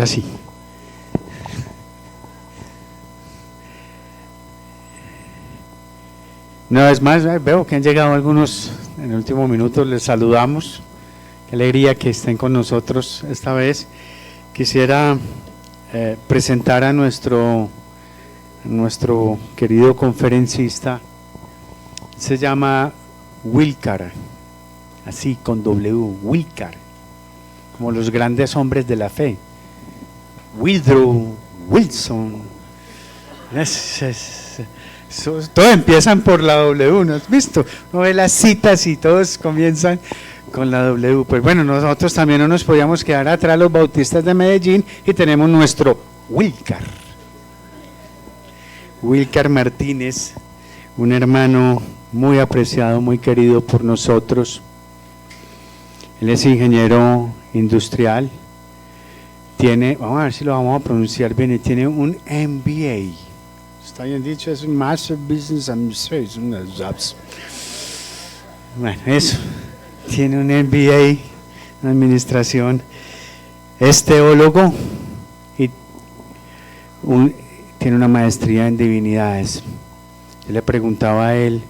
Así. Una vez más, veo que han llegado algunos en el último minuto, les saludamos. Qué alegría que estén con nosotros esta vez. Quisiera presentar a nuestro querido conferencista. Se llama Wilcar, así con W, Wilcar, como los grandes hombres de la fe. Woodrow Wilson. Todos empiezan por la W, ¿no has visto? Uno ve las citas y todos comienzan con la W. Pues bueno, nosotros también no nos podíamos quedar atrás, los bautistas de Medellín, y tenemos nuestro Wilcar. Wilcar Martínez, un hermano muy apreciado, muy querido por nosotros. Él es ingeniero industrial. Tiene, vamos a ver si lo vamos a pronunciar bien, tiene un MBA. Está bien dicho, es un Master Business Administration. Bueno, eso. Tiene un MBA en administración. Es teólogo y tiene una maestría en divinidades. Yo le preguntaba a él,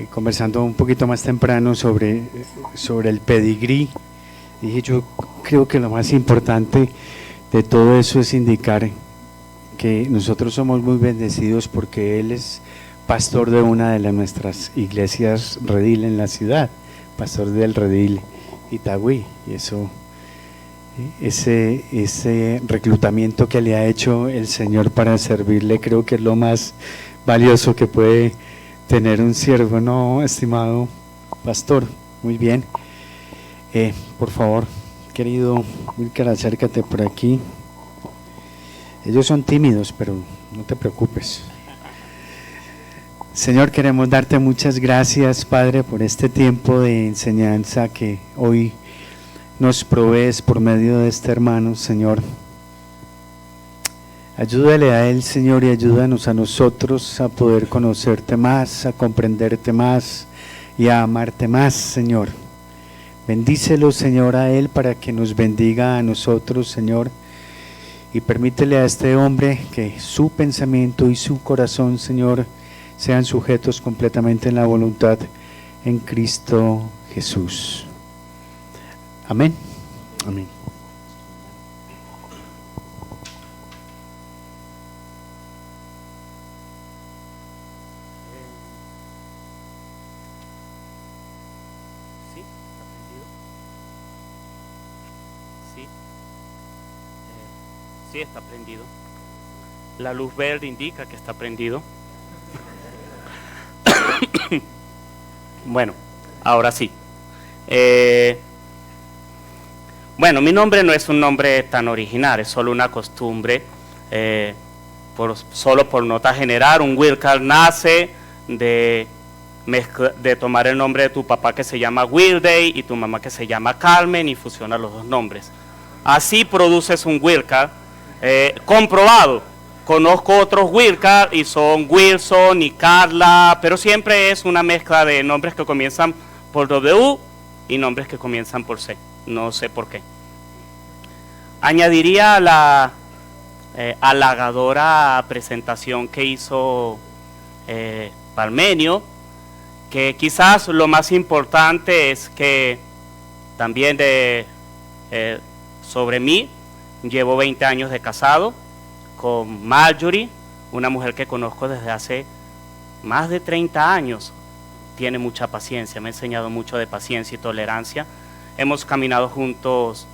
conversando un poquito más temprano sobre el pedigrí. Dije, yo creo que lo más importante de todo eso es indicar que nosotros somos muy bendecidos porque él es pastor de una de nuestras iglesias Redil en la ciudad, pastor del Redil Itagüí, y ese reclutamiento que le ha hecho el Señor para servirle, creo que es lo más valioso que puede tener un siervo, ¿no, estimado pastor? Muy bien. Por favor, querido Wilcar, acércate por aquí. Ellos son tímidos, pero no te preocupes. Señor, queremos darte muchas gracias, Padre, por este tiempo de enseñanza que hoy nos provees por medio de este hermano, Señor. Ayúdale a él, Señor, y ayúdanos a nosotros a poder conocerte más, a comprenderte más y a amarte más, Señor. Bendícelo, Señor, a él para que nos bendiga a nosotros, Señor, y permítele a este hombre que su pensamiento y su corazón, Señor, sean sujetos completamente en la voluntad en Cristo Jesús. Amén. Amén. Sí, está prendido. La luz verde indica que está prendido. Bueno, ahora sí. Bueno, mi nombre no es un nombre tan original, es solo una costumbre. Solo por nota general, un Wilcar nace de tomar el nombre de tu papá que se llama Wilday y tu mamá que se llama Carmen y fusiona los dos nombres. Así produces un Wilcar. Comprobado. Conozco otros Wilcar y son Wilson y Carla, pero siempre es una mezcla de nombres que comienzan por W y nombres que comienzan por C. No sé por qué. Añadiría a la halagadora presentación que hizo Parmenio, que quizás lo más importante es que también sobre mí. Llevo 20 años de casado con Marjorie, una mujer que conozco desde hace más de 30 años. Tiene mucha paciencia, me ha enseñado mucho de paciencia y tolerancia. Hemos caminado juntos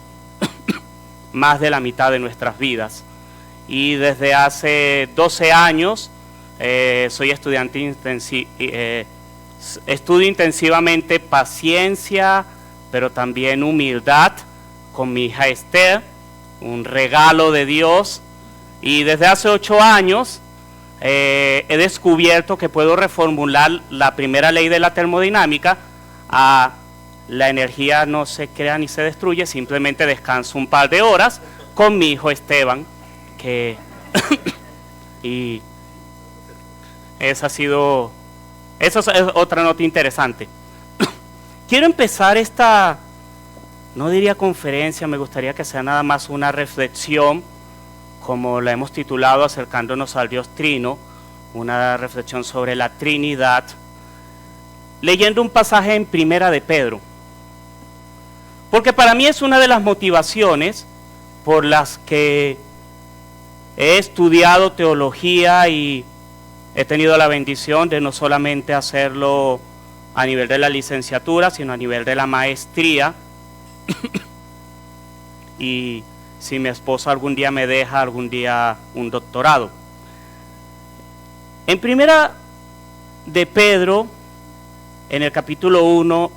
más de la mitad de nuestras vidas. Y desde hace 12 años soy estudiante estudio intensivamente paciencia, pero también humildad con mi hija Esther, un regalo de Dios, y desde hace 8 años he descubierto que puedo reformular la primera ley de la termodinámica a la energía no se crea ni se destruye, simplemente descanso un par de horas con mi hijo Esteban, y esa es otra nota interesante. Quiero empezar esta no diría conferencia, me gustaría que sea nada más una reflexión, como la hemos titulado Acercándonos al Dios Trino, una reflexión sobre la Trinidad, leyendo un pasaje en Primera de Pedro. Porque para mí es una de las motivaciones por las que he estudiado teología y he tenido la bendición de no solamente hacerlo a nivel de la licenciatura, sino a nivel de la maestría. Y si mi esposa algún día me deja, algún día un doctorado. En Primera de Pedro, en el capítulo 1,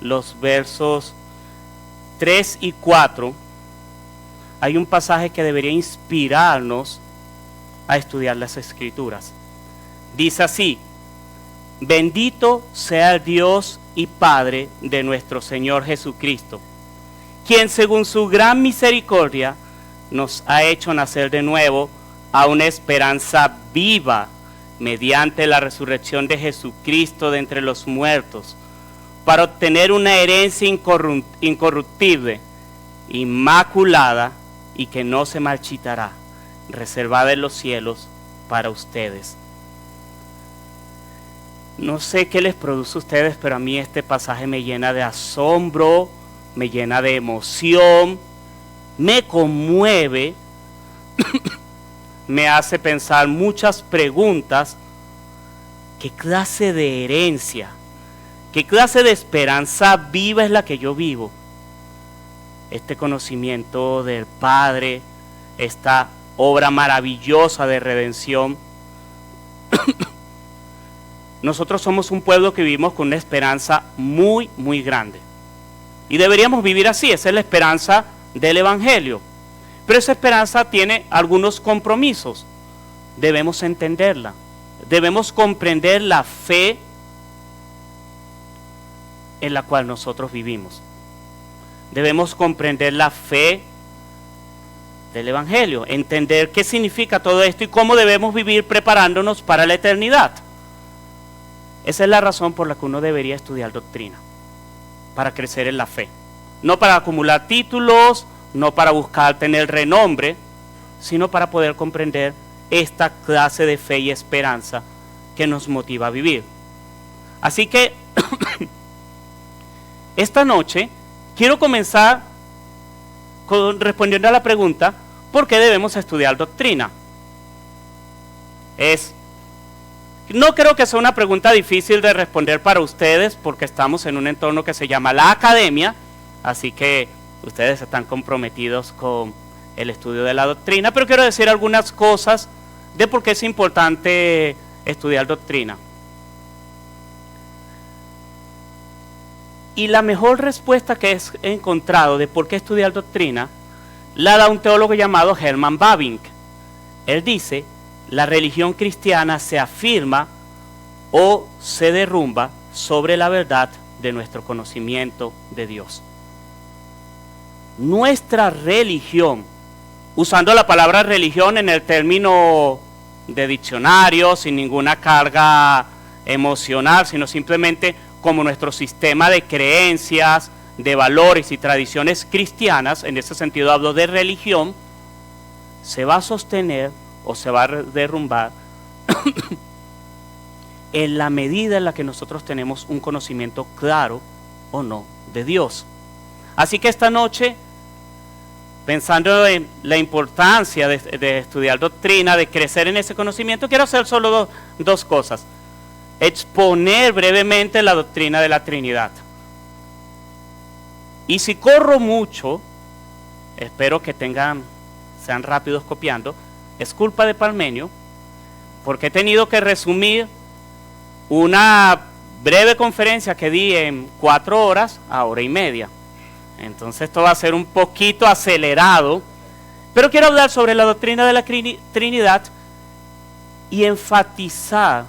los versos 3 y 4, hay un pasaje que debería inspirarnos a estudiar las Escrituras. Dice así: bendito sea el Dios y Padre de nuestro Señor Jesucristo, quien según su gran misericordia nos ha hecho nacer de nuevo a una esperanza viva mediante la resurrección de Jesucristo de entre los muertos, para obtener una herencia incorruptible, inmaculada y que no se marchitará, reservada en los cielos para ustedes. No sé qué les produce a ustedes, pero a mí este pasaje me llena de asombro, me llena de emoción, me conmueve, me hace pensar muchas preguntas. ¿Qué clase de herencia, qué clase de esperanza viva es la que yo vivo? Este conocimiento del Padre, esta obra maravillosa de redención. Nosotros somos un pueblo que vivimos con una esperanza muy, muy grande. Y deberíamos vivir así, esa es la esperanza del Evangelio. Pero esa esperanza tiene algunos compromisos. Debemos entenderla. Debemos comprender la fe en la cual nosotros vivimos. Debemos comprender la fe del Evangelio, entender qué significa todo esto y cómo debemos vivir preparándonos para la eternidad. Esa es la razón por la que uno debería estudiar doctrina, para crecer en la fe. No para acumular títulos, no para buscar tener renombre, sino para poder comprender esta clase de fe y esperanza que nos motiva a vivir. Así que esta noche quiero comenzar respondiendo a la pregunta: ¿por qué debemos estudiar doctrina? No creo que sea una pregunta difícil de responder para ustedes, porque estamos en un entorno que se llama la academia, así que ustedes están comprometidos con el estudio de la doctrina, pero quiero decir algunas cosas de por qué es importante estudiar doctrina. Y la mejor respuesta que he encontrado de por qué estudiar doctrina la da un teólogo llamado Herman Bavinck. Él dice: la religión cristiana se afirma o se derrumba sobre la verdad de nuestro conocimiento de Dios. Nuestra religión, usando la palabra religión en el término de diccionario, sin ninguna carga emocional, sino simplemente como nuestro sistema de creencias, de valores y tradiciones cristianas, en ese sentido hablo de religión, se va a sostener o se va a derrumbar en la medida en la que nosotros tenemos un conocimiento claro o no de Dios. Así que esta noche, pensando en la importancia de estudiar doctrina, de crecer en ese conocimiento, quiero hacer solo dos cosas: exponer brevemente la doctrina de la Trinidad. Y si corro mucho, espero que sean rápidos copiando, es culpa de Parmenio, porque he tenido que resumir una breve conferencia que di en 4 horas a 1:30. Entonces esto va a ser un poquito acelerado, pero quiero hablar sobre la doctrina de la Trinidad y enfatizar,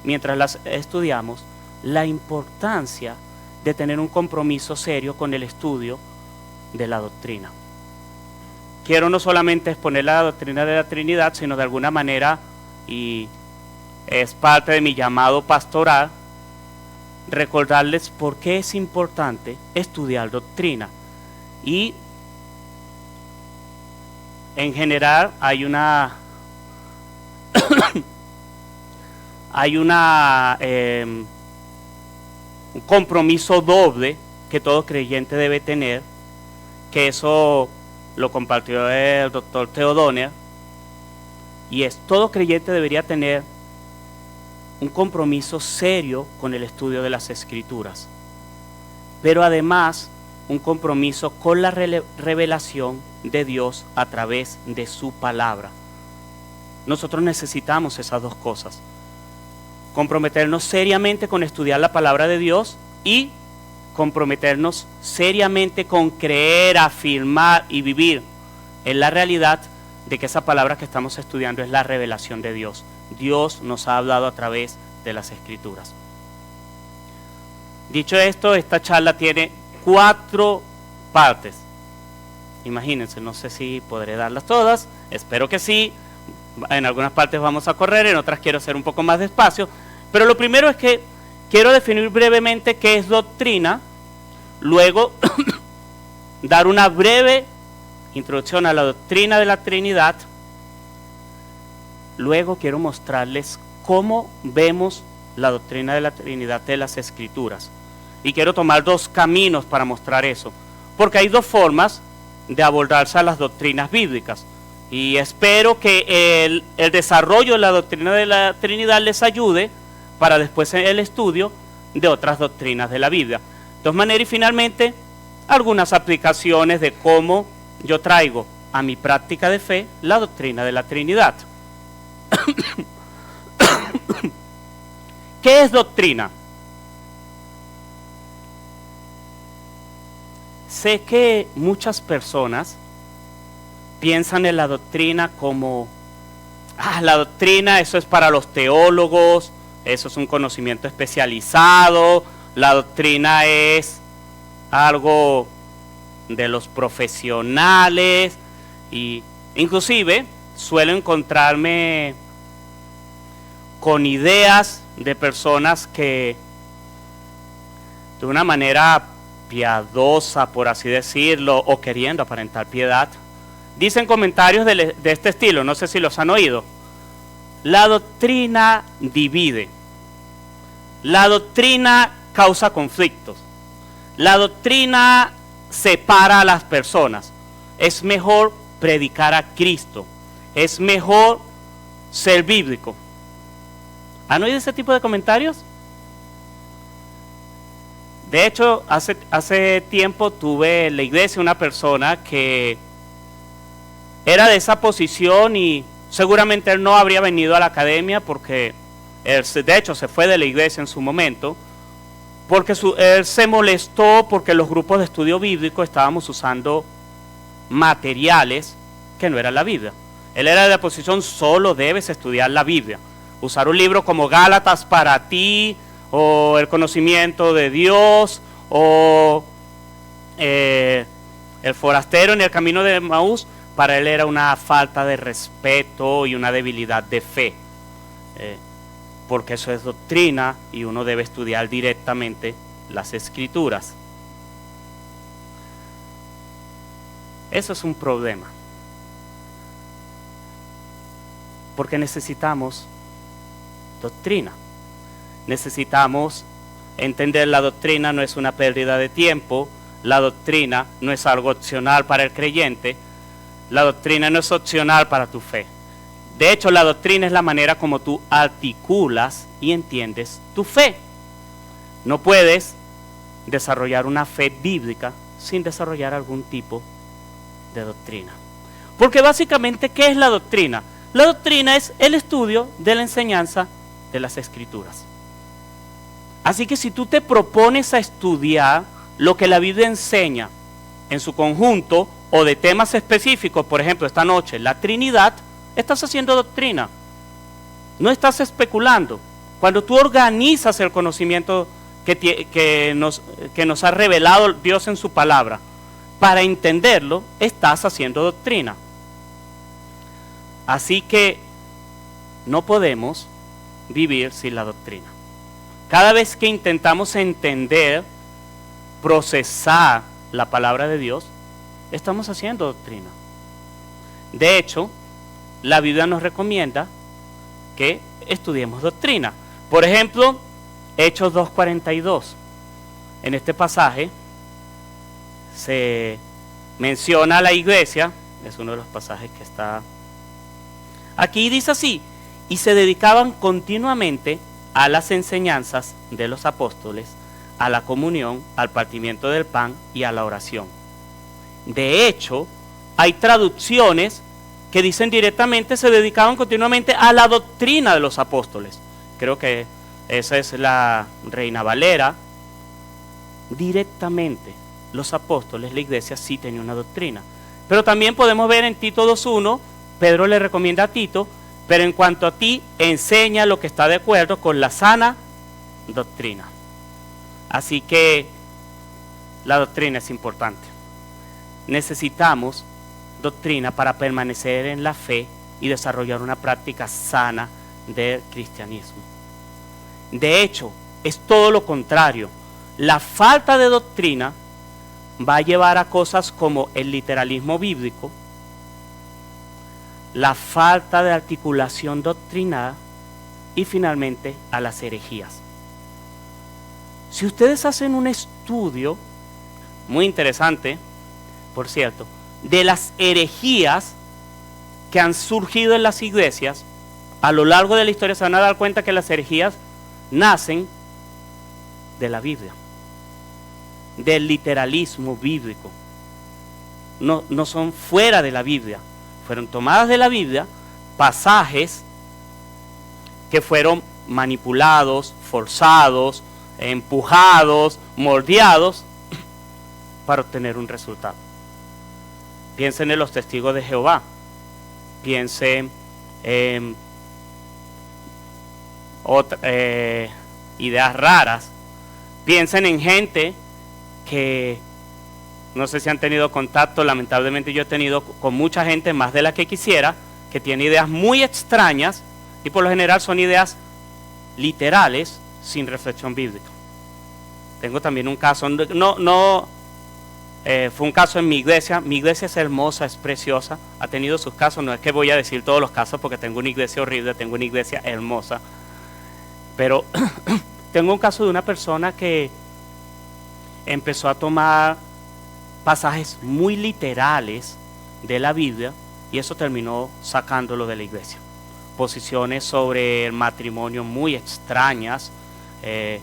mientras las estudiamos, la importancia de tener un compromiso serio con el estudio de la doctrina. Quiero no solamente exponer la doctrina de la Trinidad, sino de alguna manera, y es parte de mi llamado pastoral, recordarles por qué es importante estudiar doctrina. Y en general hay un compromiso doble que todo creyente debe tener, que eso lo compartió el doctor Theodonia, y es: todo creyente debería tener un compromiso serio con el estudio de las Escrituras, pero además un compromiso con la revelación de Dios a través de su palabra. Nosotros necesitamos esas dos cosas: comprometernos seriamente con estudiar la palabra de Dios y comprometernos seriamente con creer, afirmar y vivir en la realidad de que esa palabra que estamos estudiando es la revelación de Dios. Dios nos ha hablado a través de las Escrituras. Dicho esto, esta charla tiene 4 partes. Imagínense, no sé si podré darlas todas, espero que sí. En algunas partes vamos a correr, en otras quiero hacer un poco más despacio. Pero lo primero es que quiero definir brevemente qué es doctrina, luego dar una breve introducción a la doctrina de la Trinidad, luego quiero mostrarles cómo vemos la doctrina de la Trinidad de las Escrituras. Y quiero tomar 2 caminos para mostrar eso, porque hay 2 formas de abordarse a las doctrinas bíblicas. Y espero que el desarrollo de la doctrina de la Trinidad les ayude para después el estudio de otras doctrinas de la Biblia. De todas maneras, y finalmente, algunas aplicaciones de cómo yo traigo a mi práctica de fe la doctrina de la Trinidad. ¿Qué es doctrina? Sé que muchas personas piensan en la doctrina como, la doctrina, eso es para los teólogos, eso es un conocimiento especializado, la doctrina es algo de los profesionales, y inclusive suelo encontrarme con ideas de personas que de una manera piadosa, por así decirlo, o queriendo aparentar piedad, dicen comentarios de este estilo, no sé si los han oído: la doctrina divide, la doctrina causa conflictos, la doctrina separa a las personas, es mejor predicar a Cristo, es mejor ser bíblico. ¿Han oído ese tipo de comentarios? De hecho, hace tiempo tuve en la iglesia una persona que era de esa posición, y seguramente él no habría venido a la academia porque él, de hecho, se fue de la iglesia en su momento, porque él se molestó porque los grupos de estudio bíblico estábamos usando materiales que no eran la Biblia. Él era de la posición: solo debes estudiar la Biblia. Usar un libro como Gálatas para ti, o el conocimiento de Dios, o el forastero en el camino de Emaús, para él era una falta de respeto y una debilidad de fe, porque eso es doctrina y uno debe estudiar directamente las Escrituras. Eso es un problema, porque necesitamos doctrina. Necesitamos entender la doctrina, no es una pérdida de tiempo, la doctrina no es algo opcional para el creyente, la doctrina no es opcional para tu fe. De hecho, la doctrina es la manera como tú articulas y entiendes tu fe. No puedes desarrollar una fe bíblica sin desarrollar algún tipo de doctrina. Porque básicamente, ¿qué es la doctrina? La doctrina es el estudio de la enseñanza de las Escrituras. Así que si tú te propones a estudiar lo que la Biblia enseña en su conjunto, o de temas específicos, por ejemplo esta noche, la Trinidad, estás haciendo doctrina. No estás especulando. Cuando tú organizas el conocimiento que nos ha revelado Dios en su palabra, para entenderlo, estás haciendo doctrina. Así que no podemos vivir sin la doctrina. Cada vez que intentamos entender, procesar la palabra de Dios, estamos haciendo doctrina. De hecho, la Biblia nos recomienda que estudiemos doctrina. Por ejemplo, Hechos 2:42. En este pasaje se menciona a la iglesia, es uno de los pasajes que está aquí, dice así: y se dedicaban continuamente a las enseñanzas de los apóstoles, a la comunión, al partimiento del pan y a la oración. De hecho, hay traducciones que dicen directamente se dedicaban continuamente a la doctrina de los apóstoles. Creo que esa es la Reina Valera. Directamente, los apóstoles, la iglesia sí tenía una doctrina. Pero también podemos ver en Tito 2:1, Pedro le recomienda a Tito: pero en cuanto a ti, enseña lo que está de acuerdo con la sana doctrina. Así que la doctrina es importante. Necesitamos doctrina para permanecer en la fe y desarrollar una práctica sana del cristianismo. De hecho, es todo lo contrario. La falta de doctrina va a llevar a cosas como el literalismo bíblico, la falta de articulación doctrinal y finalmente a las herejías. Si ustedes hacen un estudio muy interesante, por cierto, de las herejías que han surgido en las iglesias, a lo largo de la historia se van a dar cuenta que las herejías nacen de la Biblia, del literalismo bíblico. No son fuera de la Biblia, fueron tomadas de la Biblia pasajes que fueron manipulados, forzados, empujados, moldeados para obtener un resultado. Piensen en los testigos de Jehová, piensen en ideas raras, piensen en gente que, no sé si han tenido contacto, lamentablemente yo he tenido con mucha gente, más de la que quisiera, que tiene ideas muy extrañas y por lo general son ideas literales sin reflexión bíblica. Tengo también un caso, fue un caso en mi iglesia es hermosa, es preciosa, ha tenido sus casos, no es que voy a decir todos los casos porque tengo una iglesia horrible, tengo una iglesia hermosa, pero tengo un caso de una persona que empezó a tomar pasajes muy literales de la Biblia y eso terminó sacándolo de la iglesia. Posiciones sobre el matrimonio muy extrañas, de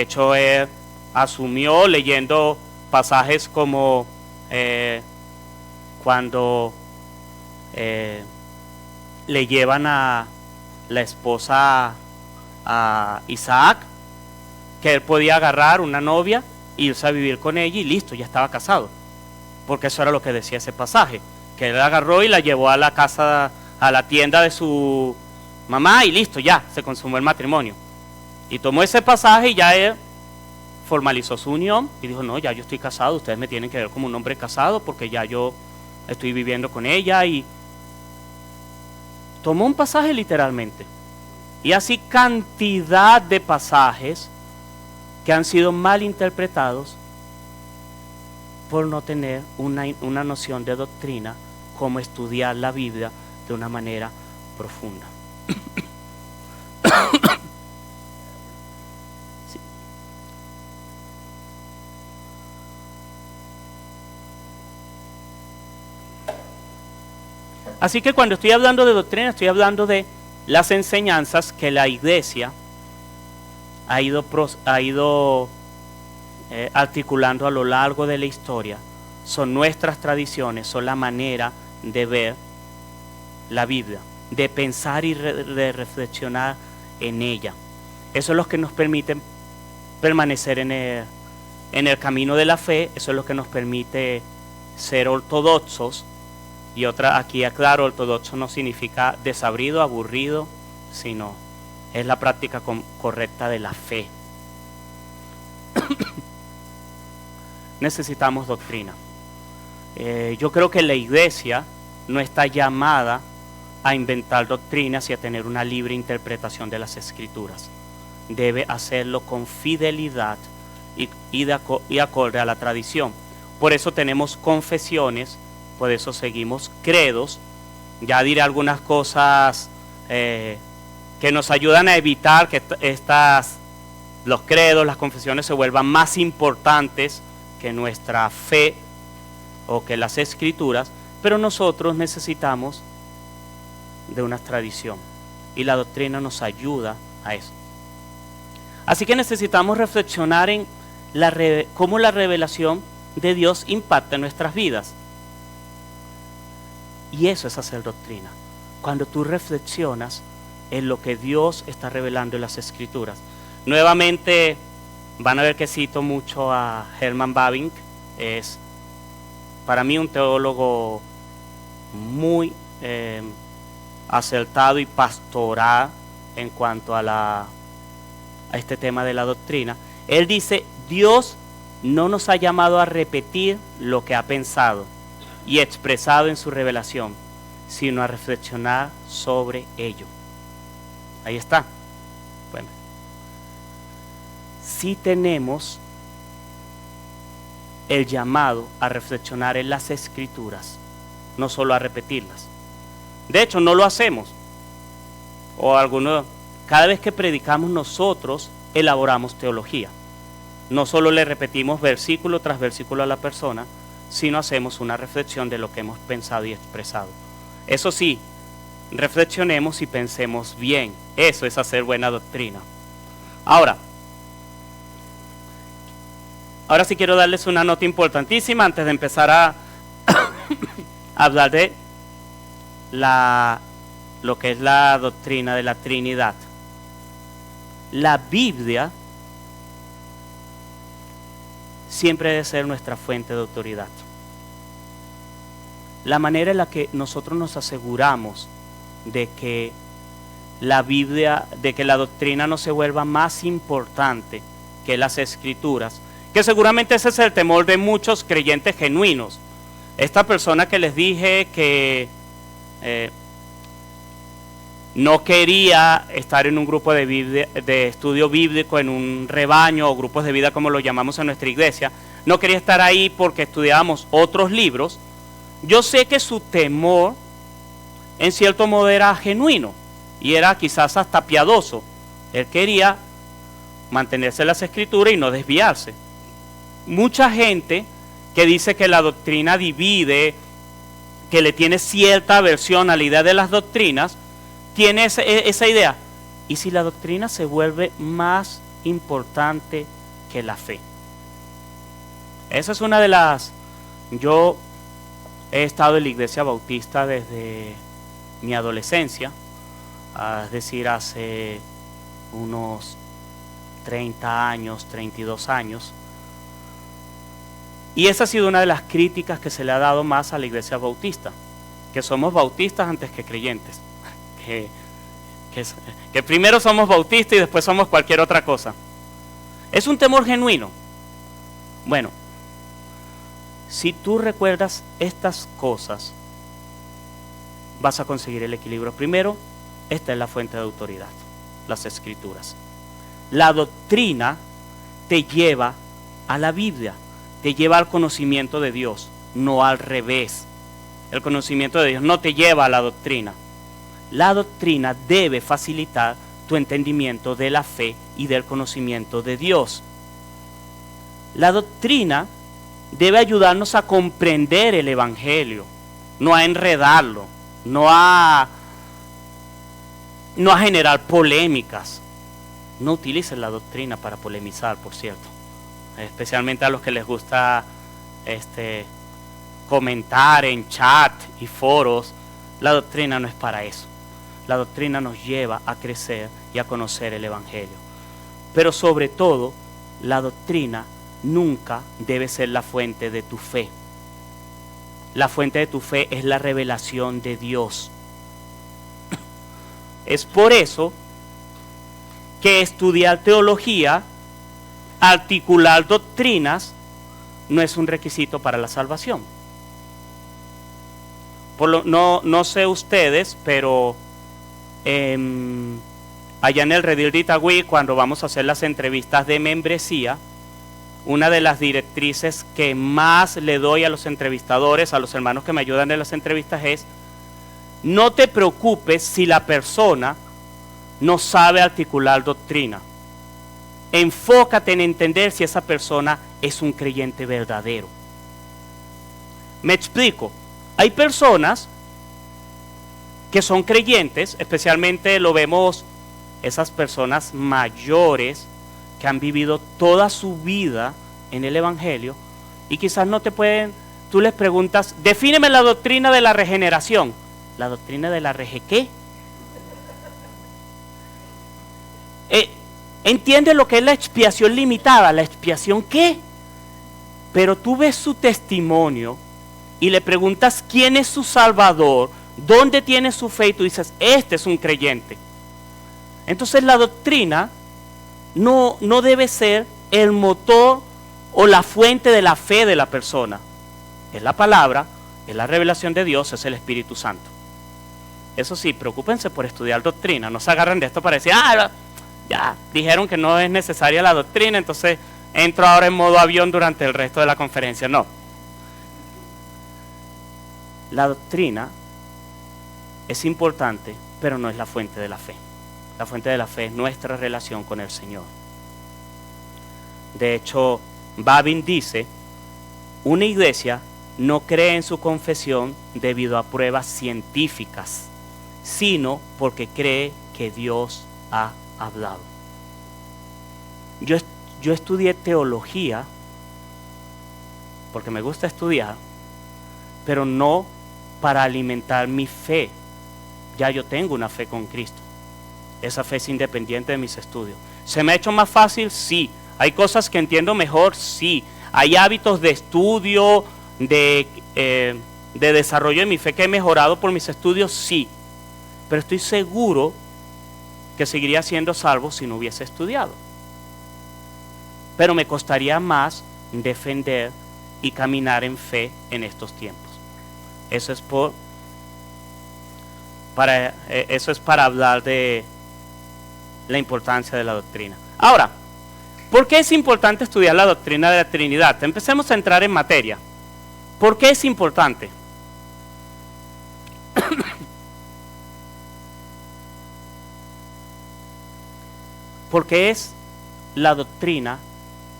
hecho él asumió leyendo pasajes como cuando le llevan a la esposa a Isaac, que él podía agarrar una novia, irse a vivir con ella y listo, ya estaba casado, porque eso era lo que decía ese pasaje, que él agarró y la llevó a la casa, a la tienda de su mamá y listo, ya se consumó el matrimonio. Y tomó ese pasaje y ya él formalizó su unión y dijo: no, ya yo estoy casado, ustedes me tienen que ver como un hombre casado porque ya yo estoy viviendo con ella. Y tomó un pasaje literalmente. Y así cantidad de pasajes que han sido mal interpretados por no tener una noción de doctrina, como estudiar la Biblia de una manera profunda. Sí. Así que cuando estoy hablando de doctrina, estoy hablando de las enseñanzas que la iglesia ha ido articulando a lo largo de la historia. Son nuestras tradiciones, son la manera de ver la Biblia, de pensar y de reflexionar en ella. Eso es lo que nos permite permanecer en el camino de la fe, eso es lo que nos permite ser ortodoxos. Y otra, aquí aclaro, ortodoxo no significa desabrido, aburrido, sino es la práctica correcta de la fe. Necesitamos doctrina. Yo creo que la iglesia no está llamada a inventar doctrinas y a tener una libre interpretación de las escrituras. debe hacerlo con fidelidad y acorde a la tradición. Por eso tenemos confesiones, por eso seguimos credos. Ya diré algunas cosas que nos ayudan a evitar que los credos, las confesiones se vuelvan más importantes que nuestra fe o que las escrituras, pero nosotros necesitamos de una tradición y la doctrina nos ayuda a eso. Así que necesitamos reflexionar en cómo la revelación de Dios impacta en nuestras vidas. Y eso es hacer doctrina. Cuando tú reflexionas en lo que Dios está revelando en las escrituras. Nuevamente van a ver que cito mucho a Herman Bavinck. Es para mí un teólogo muy acertado y pastoral en cuanto a este tema de la doctrina. Él dice: Dios no nos ha llamado a repetir lo que ha pensado y expresado en su revelación, sino a reflexionar sobre ello. Ahí está. Bueno, sí tenemos el llamado a reflexionar en las escrituras, no solo a repetirlas. De hecho, no lo hacemos. Cada vez que predicamos nosotros elaboramos teología. No solo le repetimos versículo tras versículo a la persona, sino hacemos una reflexión de lo que hemos pensado y expresado. Eso sí, reflexionemos y pensemos bien. Eso es hacer buena doctrina. Ahora sí quiero darles una nota importantísima antes de empezar a hablar de lo que es la doctrina de la Trinidad. La Biblia siempre debe ser nuestra fuente de autoridad. La manera en la que nosotros nos aseguramos de que la Biblia, de que la doctrina no se vuelva más importante que las escrituras, que seguramente ese es el temor de muchos creyentes genuinos. Esta persona que les dije que no quería estar en un grupo de estudio bíblico, en un rebaño o grupos de vida como lo llamamos en nuestra iglesia, no quería estar ahí porque estudiábamos otros libros. Yo sé que su temor en cierto modo era genuino y era quizás hasta piadoso. Él quería mantenerse en las escrituras y no desviarse. Mucha gente que dice que la doctrina divide, que le tiene cierta aversión a la idea de las doctrinas, tiene esa idea. ¿Y si la doctrina se vuelve más importante que la fe? Esa es una de las... Yo he estado en la iglesia bautista desde mi adolescencia, es decir, hace unos 30 años, 32 años. Y esa ha sido una de las críticas que se le ha dado más a la iglesia bautista, que somos bautistas antes que creyentes. Que primero somos bautistas y después somos cualquier otra cosa. Es un temor genuino. Bueno, si tú recuerdas estas cosas, vas a conseguir el equilibrio. Primero, esta es la fuente de autoridad, las escrituras. La doctrina te lleva a la Biblia, te lleva al conocimiento de Dios, no al revés. El conocimiento de Dios no te lleva a la doctrina. La doctrina debe facilitar tu entendimiento de la fe y del conocimiento de Dios. La doctrina debe ayudarnos a comprender el Evangelio, no a enredarlo, no a generar polémicas. No utilicen la doctrina para polemizar, por cierto. Especialmente a los que les gusta comentar en chat y foros. La doctrina no es para eso. La doctrina nos lleva a crecer y a conocer el Evangelio. Pero sobre todo, la doctrina nunca debe ser la fuente de tu fe. La fuente de tu fe es la revelación de Dios. Es por eso que estudiar teología, articular doctrinas, no es un requisito para la salvación. No sé ustedes, pero allá en el Redil de Itagüí, cuando vamos a hacer las entrevistas de membresía, una de las directrices que más le doy a los entrevistadores, a los hermanos que me ayudan en las entrevistas es: no te preocupes si la persona no sabe articular doctrina. Enfócate en entender si esa persona es un creyente verdadero. Me explico. Hay personas que son creyentes, especialmente lo vemos esas personas mayores que han vivido toda su vida en el Evangelio y quizás no te pueden, tú les preguntas, defíneme la doctrina de la regeneración. ¿La doctrina de la ¿qué? Entiende lo que es la expiación limitada. ¿La expiación qué? Pero tú ves su testimonio y le preguntas quién es su Salvador, dónde tiene su fe, y tú dices, este es un creyente. Entonces la doctrina no debe ser el motor o la fuente de la fe de la persona. Es la palabra, es la revelación de Dios, es el Espíritu Santo. Eso sí, preocúpense por estudiar doctrina, no se agarren de esto para decir, ya dijeron que no es necesaria la doctrina, entonces entro ahora en modo avión durante el resto de la conferencia. No. La doctrina es importante, pero no es la fuente de la fe. La fuente de la fe es nuestra relación con el Señor. De hecho, Babin dice, una iglesia no cree en su confesión debido a pruebas científicas, sino porque cree que Dios ha hablado. Yo estudié teología porque me gusta estudiar, pero no para alimentar mi fe. Ya yo tengo una fe con Cristo. Esa fe es independiente de mis estudios. ¿Se me ha hecho más fácil? Sí. ¿Hay cosas que entiendo mejor? Sí. ¿Hay hábitos de estudio, de desarrollo de mi fe que he mejorado por mis estudios? Sí. Pero estoy seguro que seguiría siendo salvo si no hubiese estudiado. Pero me costaría más defender y caminar en fe en estos tiempos. Eso es para hablar de la importancia de la doctrina. Ahora, ¿por qué es importante estudiar la doctrina de la Trinidad? Empecemos a entrar en materia. ¿Por qué es importante? Porque es la doctrina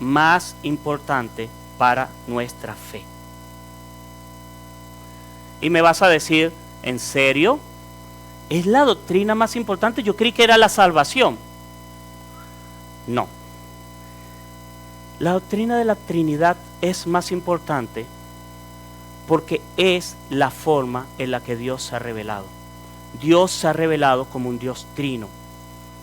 más importante para nuestra fe. Y me vas a decir, ¿en serio? ¿Es la doctrina más importante? Yo creí que era la salvación. No. La doctrina de la Trinidad es más importante porque es la forma en la que Dios se ha revelado. Dios se ha revelado como un Dios trino.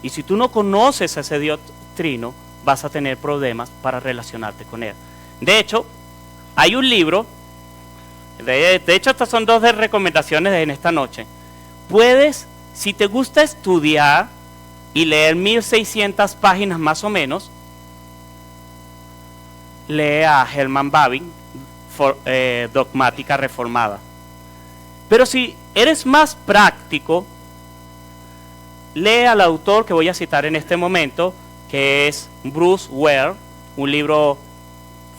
Y si tú no conoces a ese Dios trino, vas a tener problemas para relacionarte con Él. De hecho, hay un libro, de hecho estas son dos de recomendaciones en esta noche. Puedes, si te gusta estudiar y leer 1600 páginas más o menos, lee a Herman Bavinck, Dogmática Reformada. Pero si eres más práctico, lee al autor que voy a citar en este momento, que es Bruce Ware, un libro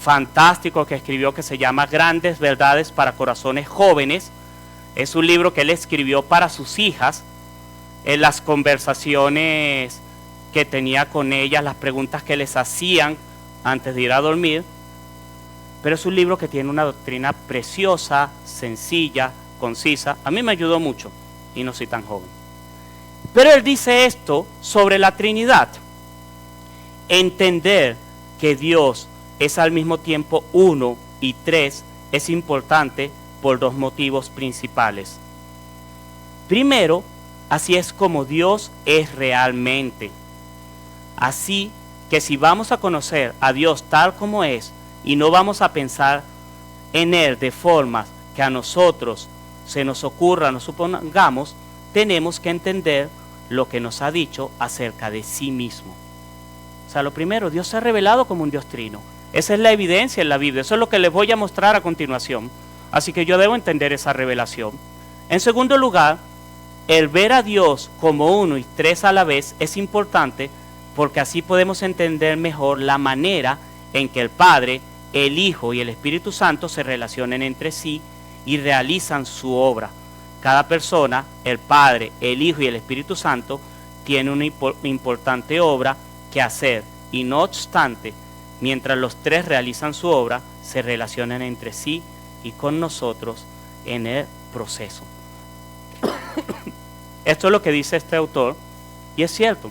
fantástico que escribió que se llama Grandes Verdades para Corazones Jóvenes. Es un libro que él escribió para sus hijas, en las conversaciones que tenía con ellas, las preguntas que les hacían antes de ir a dormir. Pero es un libro que tiene una doctrina preciosa, sencilla, concisa. A mí me ayudó mucho y no soy tan joven. Pero él dice esto sobre la Trinidad. Entender que Dios es al mismo tiempo uno y tres es importante por dos motivos principales. Primero, así es como Dios es realmente. Así que si vamos a conocer a Dios tal como es y no vamos a pensar en Él de formas que a nosotros se nos ocurra, nos supongamos, tenemos que entender lo que nos ha dicho acerca de sí mismo. O sea, lo primero, Dios se ha revelado como un Dios trino. Esa es la evidencia en la Biblia. Eso es lo que les voy a mostrar a continuación. Así que yo debo entender esa revelación. En segundo lugar, el ver a Dios como uno y tres a la vez es importante porque así podemos entender mejor la manera en que el Padre, el Hijo y el Espíritu Santo se relacionan entre sí y realizan su obra. Cada persona, el Padre, el Hijo y el Espíritu Santo, tiene una importante obra que hacer y no obstante, mientras los tres realizan su obra, se relacionan entre sí y con nosotros en el proceso. Esto es lo que dice este autor y es cierto.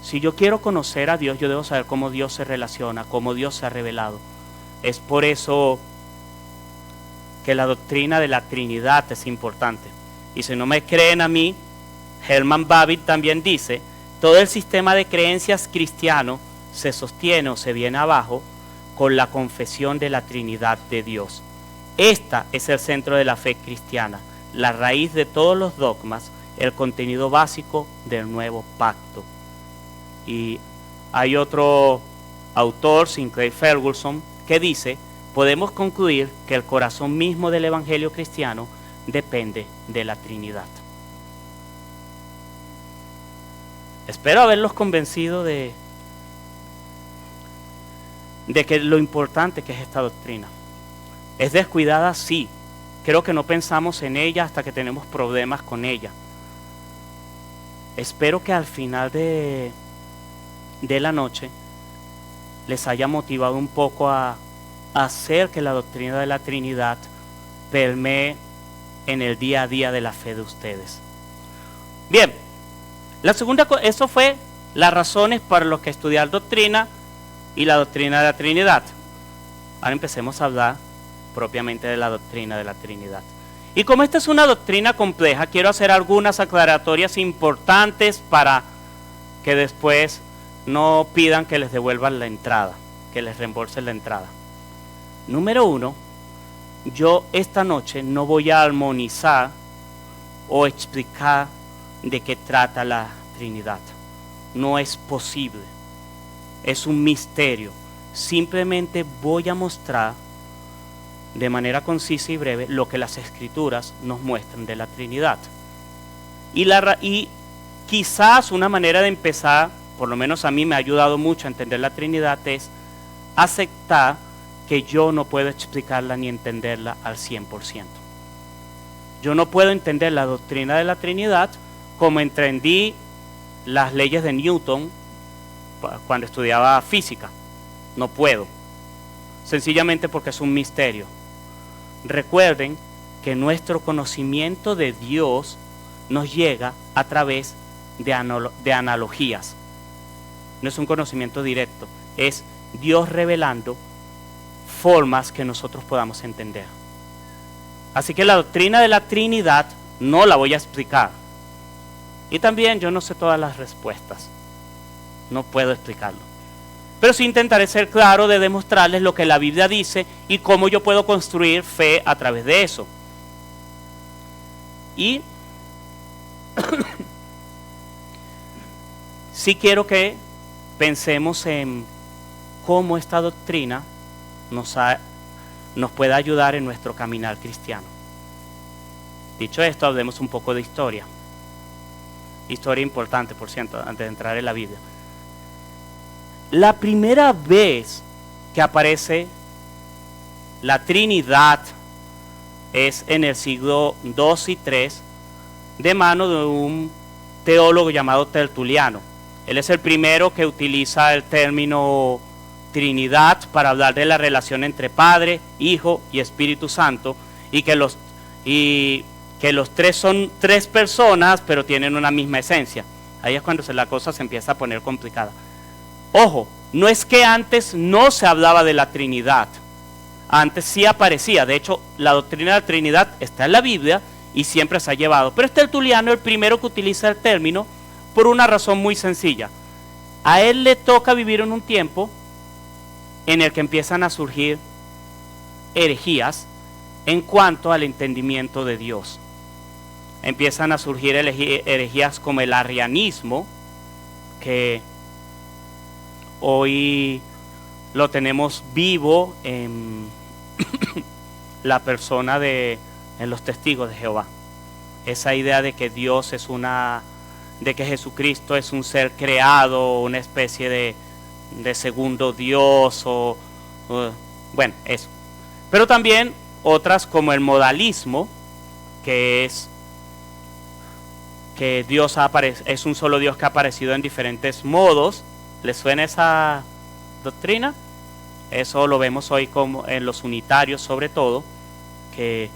Si yo quiero conocer a Dios, yo debo saber cómo Dios se relaciona, cómo Dios se ha revelado. Es por eso que la doctrina de la Trinidad es importante. Y si no me creen a mí, Herman Bavinck también dice, todo el sistema de creencias cristiano se sostiene o se viene abajo con la confesión de la Trinidad de Dios. Esta es el centro de la fe cristiana, la raíz de todos los dogmas, el contenido básico del nuevo pacto. Y hay otro autor, Sinclair Ferguson, que dice, podemos concluir que el corazón mismo del evangelio cristiano depende de la Trinidad. Espero haberlos convencido de que lo importante que es esta doctrina. ¿Es descuidada? Sí. Creo que no pensamos en ella hasta que tenemos problemas con ella. Espero que al final de la noche les haya motivado un poco a hacer que la doctrina de la Trinidad permee en el día a día de la fe de ustedes. Bien, la segunda, eso fue las razones para los que estudiar doctrina y la doctrina de la Trinidad. Ahora empecemos a hablar propiamente de la doctrina de la Trinidad. Y como esta es una doctrina compleja, quiero hacer algunas aclaratorias importantes para que después no pidan que les devuelvan la entrada, que les reembolsen la entrada. Número 1, yo esta noche no voy a armonizar o explicar de qué trata la Trinidad. No es posible. Es un misterio. Simplemente voy a mostrar de manera concisa y breve lo que las Escrituras nos muestran de la Trinidad. Y quizás una manera de empezar, por lo menos a mí me ha ayudado mucho a entender la Trinidad, es aceptar que yo no puedo explicarla ni entenderla al 100%. Yo no puedo entender la doctrina de la Trinidad como entendí las leyes de Newton cuando estudiaba física. No puedo. Sencillamente porque es un misterio. Recuerden que nuestro conocimiento de Dios nos llega a través de analogías. No es un conocimiento directo, es Dios revelando formas que nosotros podamos entender. Así que la doctrina de la Trinidad no la voy a explicar. Y también yo no sé todas las respuestas. No puedo explicarlo. Pero sí intentaré ser claro de demostrarles lo que la Biblia dice y cómo yo puedo construir fe a través de eso. Y sí quiero que pensemos en cómo esta doctrina nos puede ayudar en nuestro caminar cristiano. Dicho esto, hablemos un poco de historia. Historia importante, por cierto, antes de entrar en la Biblia. La primera vez que aparece la Trinidad es en el siglo II y III, de mano de un teólogo llamado Tertuliano. Él es el primero que utiliza el término Trinidad para hablar de la relación entre Padre, Hijo y Espíritu Santo, y que los tres son tres personas, pero tienen una misma esencia. Ahí es cuando la cosa se empieza a poner complicada. Ojo, no es que antes no se hablaba de la Trinidad. Antes sí aparecía. De hecho, la doctrina de la Trinidad está en la Biblia y siempre se ha llevado. Pero Tertuliano es el primero que utiliza el término por una razón muy sencilla. A él le toca vivir en un tiempo en el que empiezan a surgir herejías en cuanto al entendimiento de Dios. Empiezan a surgir herejías como el arrianismo, que hoy lo tenemos vivo en la persona en los testigos de Jehová. esa idea de que Dios es de que Jesucristo es un ser creado, una especie de segundo Dios, bueno, eso. Pero también otras como el modalismo, que es que Dios es un solo Dios que ha aparecido en diferentes modos. ¿Les suena esa doctrina? Eso lo vemos hoy como en los unitarios sobre todo, que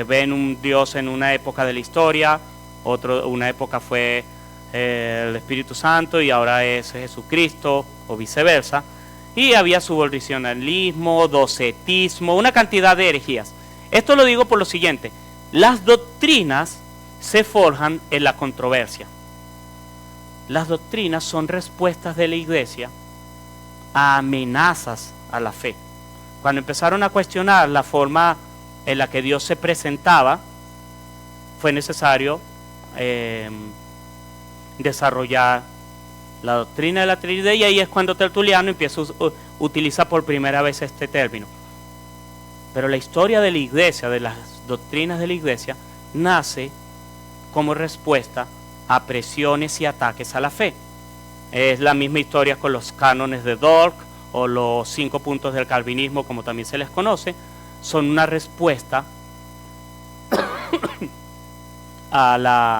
ven un Dios en una época de la historia, una época fue el Espíritu Santo y ahora es Jesucristo, o viceversa. Y había subordinacionalismo, docetismo, una cantidad de herejías. Esto lo digo por lo siguiente: las doctrinas se forjan en la controversia. Las doctrinas son respuestas de la iglesia a amenazas a la fe. Cuando empezaron a cuestionar la forma en la que Dios se presentaba, fue necesario desarrollar la doctrina de la Trinidad, y ahí es cuando Tertuliano empieza a utilizar por primera vez este término. Pero la historia de la iglesia, de las doctrinas de la iglesia, nace como respuesta a presiones y ataques a la fe. Es la misma historia con los cánones de Dort o los 5 puntos del calvinismo, como también se les conoce. Son una respuesta a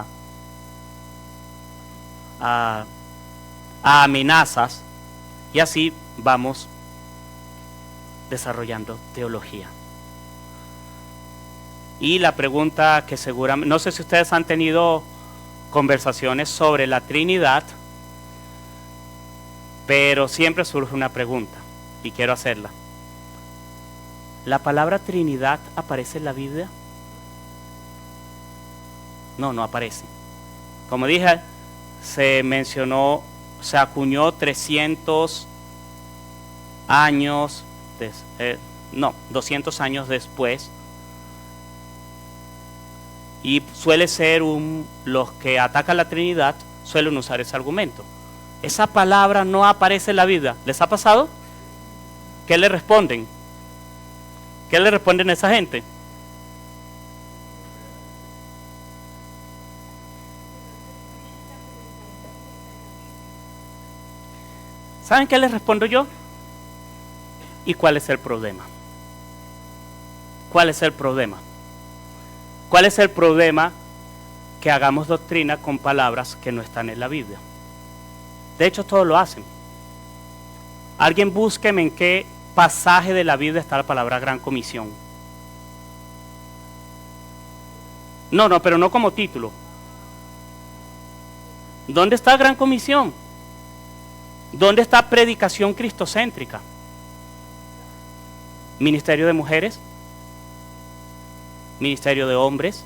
amenazas, y así vamos desarrollando teología. Y la pregunta que seguramente, no sé si ustedes han tenido conversaciones sobre la Trinidad, pero siempre surge una pregunta y quiero hacerla. ¿La palabra Trinidad aparece en la Biblia? No, no aparece. Como dije, se mencionó, se acuñó 300 años, 200 años después. Y suele ser los que atacan la Trinidad suelen usar ese argumento. Esa palabra no aparece en la Biblia. ¿Les ha pasado? ¿Qué le responden? ¿Qué le responden a esa gente? ¿Saben qué les respondo yo? ¿Y cuál es el problema? ¿Cuál es el problema? ¿Cuál es el problema que hagamos doctrina con palabras que no están en la Biblia? De hecho, todos lo hacen. Alguien búsqueme en qué pasaje de la Biblia está la palabra Gran Comisión. No, pero no como título. ¿Dónde está Gran Comisión? ¿Dónde está predicación cristocéntrica? ¿Ministerio de mujeres? ¿Ministerio de hombres?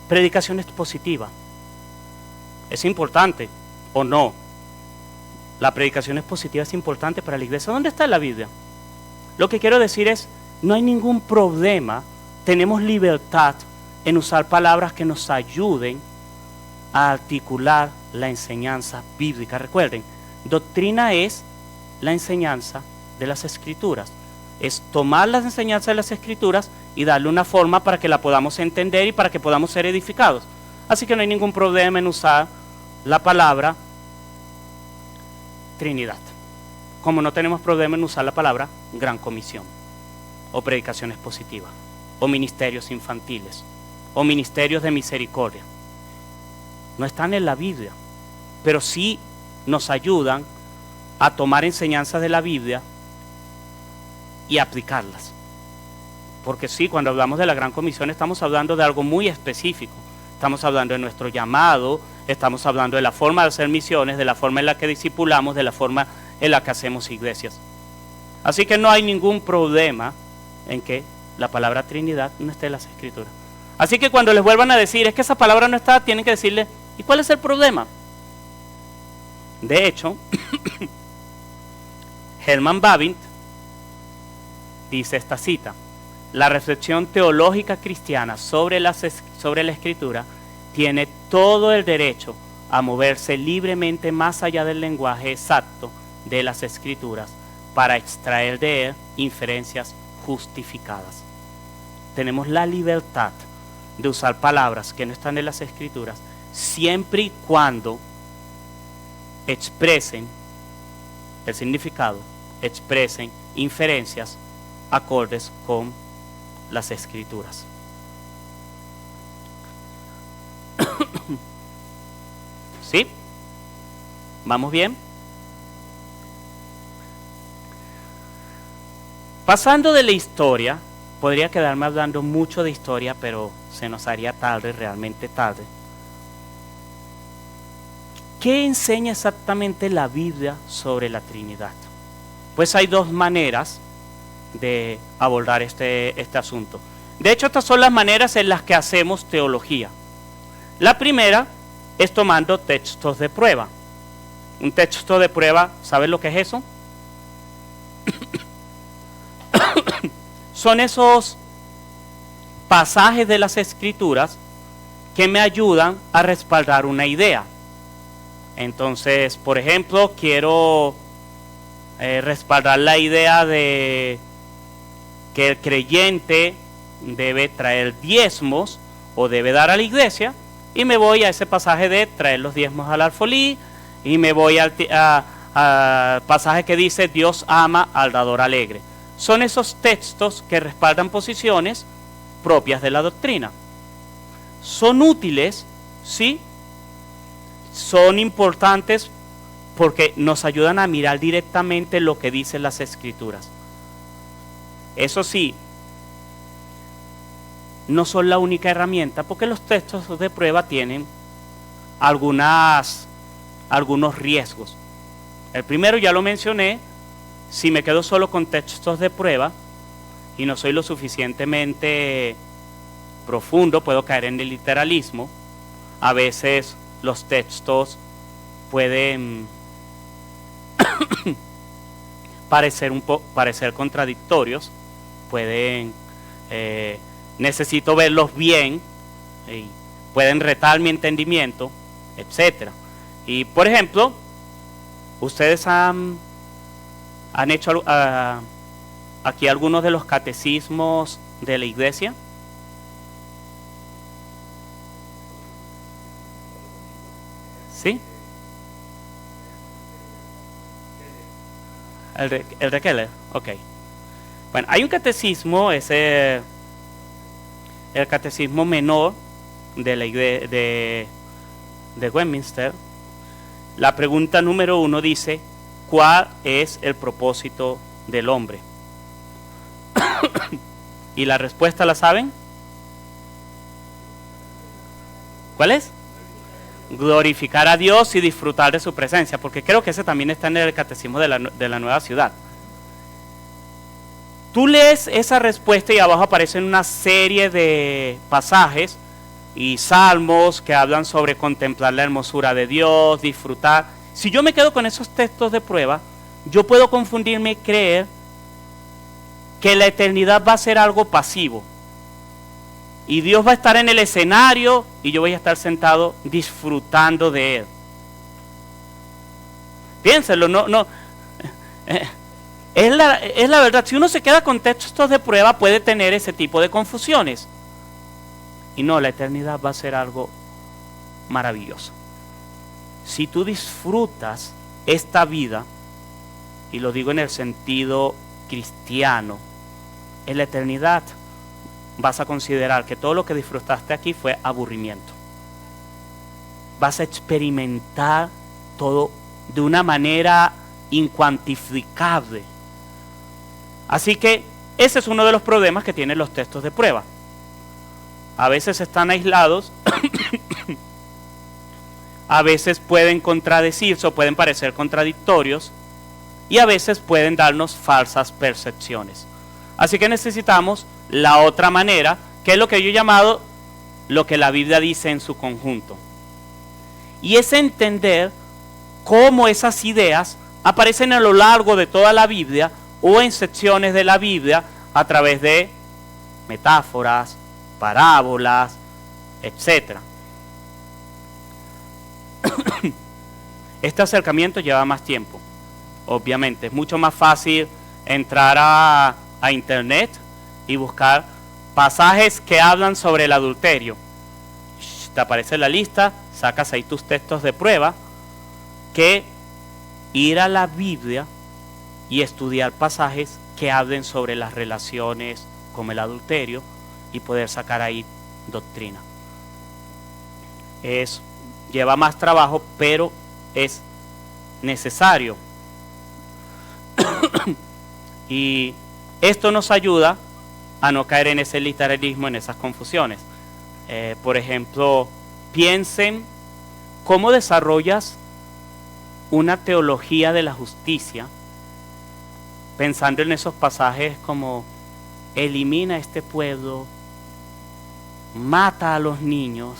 Predicación expositiva. ¿Es importante o no? La predicación expositiva es importante para la iglesia. ¿Dónde está en la Biblia? Lo que quiero decir es, no hay ningún problema, tenemos libertad en usar palabras que nos ayuden a articular la enseñanza bíblica. Recuerden, doctrina es la enseñanza de las Escrituras. Es tomar las enseñanzas de las Escrituras y darle una forma para que la podamos entender y para que podamos ser edificados. Así que no hay ningún problema en usar la palabra Trinidad, como no tenemos problema en usar la palabra Gran Comisión, o predicación expositiva, o ministerios infantiles, o ministerios de misericordia. No están en la Biblia, pero sí nos ayudan a tomar enseñanzas de la Biblia y aplicarlas. Porque sí, cuando hablamos de la Gran Comisión estamos hablando de algo muy específico. Estamos hablando de nuestro llamado, estamos hablando de la forma de hacer misiones, de la forma en la que discipulamos, de la forma en la que hacemos iglesias. Así que no hay ningún problema en que la palabra Trinidad no esté en las Escrituras. Así que cuando les vuelvan a decir, es que esa palabra no está, tienen que decirle, ¿y cuál es el problema? De hecho, Herman Bavinck dice esta cita: la reflexión teológica cristiana sobre la Escritura tiene todo el derecho a moverse libremente más allá del lenguaje exacto de las Escrituras para extraer de él inferencias justificadas. Tenemos la libertad de usar palabras que no están en las Escrituras, siempre y cuando expresen el significado, expresen inferencias acordes con las Escrituras. ¿Sí? ¿Vamos bien? Pasando de la historia, podría quedarme hablando mucho de historia, pero se nos haría tarde, realmente tarde. ¿Qué enseña exactamente la Biblia sobre la Trinidad? Pues hay dos maneras de abordar este asunto. De hecho, estas son las maneras en las que hacemos teología. La primera es tomando textos de prueba. Un texto de prueba, ¿saben lo que es eso? Son esos pasajes de las Escrituras que me ayudan a respaldar una idea. Entonces, por ejemplo, quiero respaldar la idea de que el creyente debe traer diezmos o debe dar a la iglesia, y me voy a ese pasaje de traer los diezmos al alfolí, y me voy al pasaje que dice Dios ama al dador alegre. Son esos textos que respaldan posiciones propias de la doctrina. Son útiles, sí, son importantes porque nos ayudan a mirar directamente lo que dicen las Escrituras. Eso sí, no son la única herramienta, porque los textos de prueba tienen algunos riesgos. El primero ya lo mencioné: si me quedo solo con textos de prueba y no soy lo suficientemente profundo, puedo caer en el literalismo. A veces los textos pueden parecer contradictorios, necesito verlos bien, pueden retar mi entendimiento, etc. Y por ejemplo, ustedes han hecho aquí algunos de los catecismos de la iglesia. ¿Sí? El de Keller, ok. Bueno, hay un catecismo, el catecismo menor de la iglesia de Westminster. La pregunta número 1 dice: ¿cuál es el propósito del hombre? ¿Y la respuesta la saben? ¿Cuál es? Glorificar a Dios y disfrutar de su presencia, porque creo que ese también está en el catecismo de la Nueva Ciudad. Tú lees esa respuesta y abajo aparecen una serie de pasajes y salmos que hablan sobre contemplar la hermosura de Dios, disfrutar. Si yo me quedo con esos textos de prueba, yo puedo confundirme y creer que la eternidad va a ser algo pasivo. Y Dios va a estar en el escenario y yo voy a estar sentado disfrutando de Él. Piénsenlo, no. Es la verdad. Si uno se queda con textos de prueba, puede tener ese tipo de confusiones. Y no, la eternidad va a ser algo maravilloso. Si tú disfrutas esta vida, y lo digo en el sentido cristiano, en la eternidad vas a considerar que todo lo que disfrutaste aquí fue aburrimiento. Vas a experimentar todo de una manera incuantificable. Así que ese es uno de los problemas que tienen los textos de prueba. A veces están aislados, a veces pueden contradecirse o pueden parecer contradictorios, y a veces pueden darnos falsas percepciones. Así que necesitamos la otra manera, que es lo que yo he llamado lo que la Biblia dice en su conjunto. Y es entender cómo esas ideas aparecen a lo largo de toda la Biblia o en secciones de la Biblia a través de metáforas, parábolas, etc. Este acercamiento lleva más tiempo, obviamente. Es mucho más fácil entrar a a internet y buscar pasajes que hablan sobre el adulterio. Te aparece la lista, sacas ahí tus textos de prueba, que ir a la Biblia y estudiar pasajes que hablen sobre las relaciones como el adulterio y poder sacar ahí doctrina. Lleva más trabajo, pero es necesario. Y esto nos ayuda a no caer en ese literalismo, en esas confusiones. Por ejemplo, piensen cómo desarrollas una teología de la justicia pensando en esos pasajes como elimina a este pueblo, mata a los niños,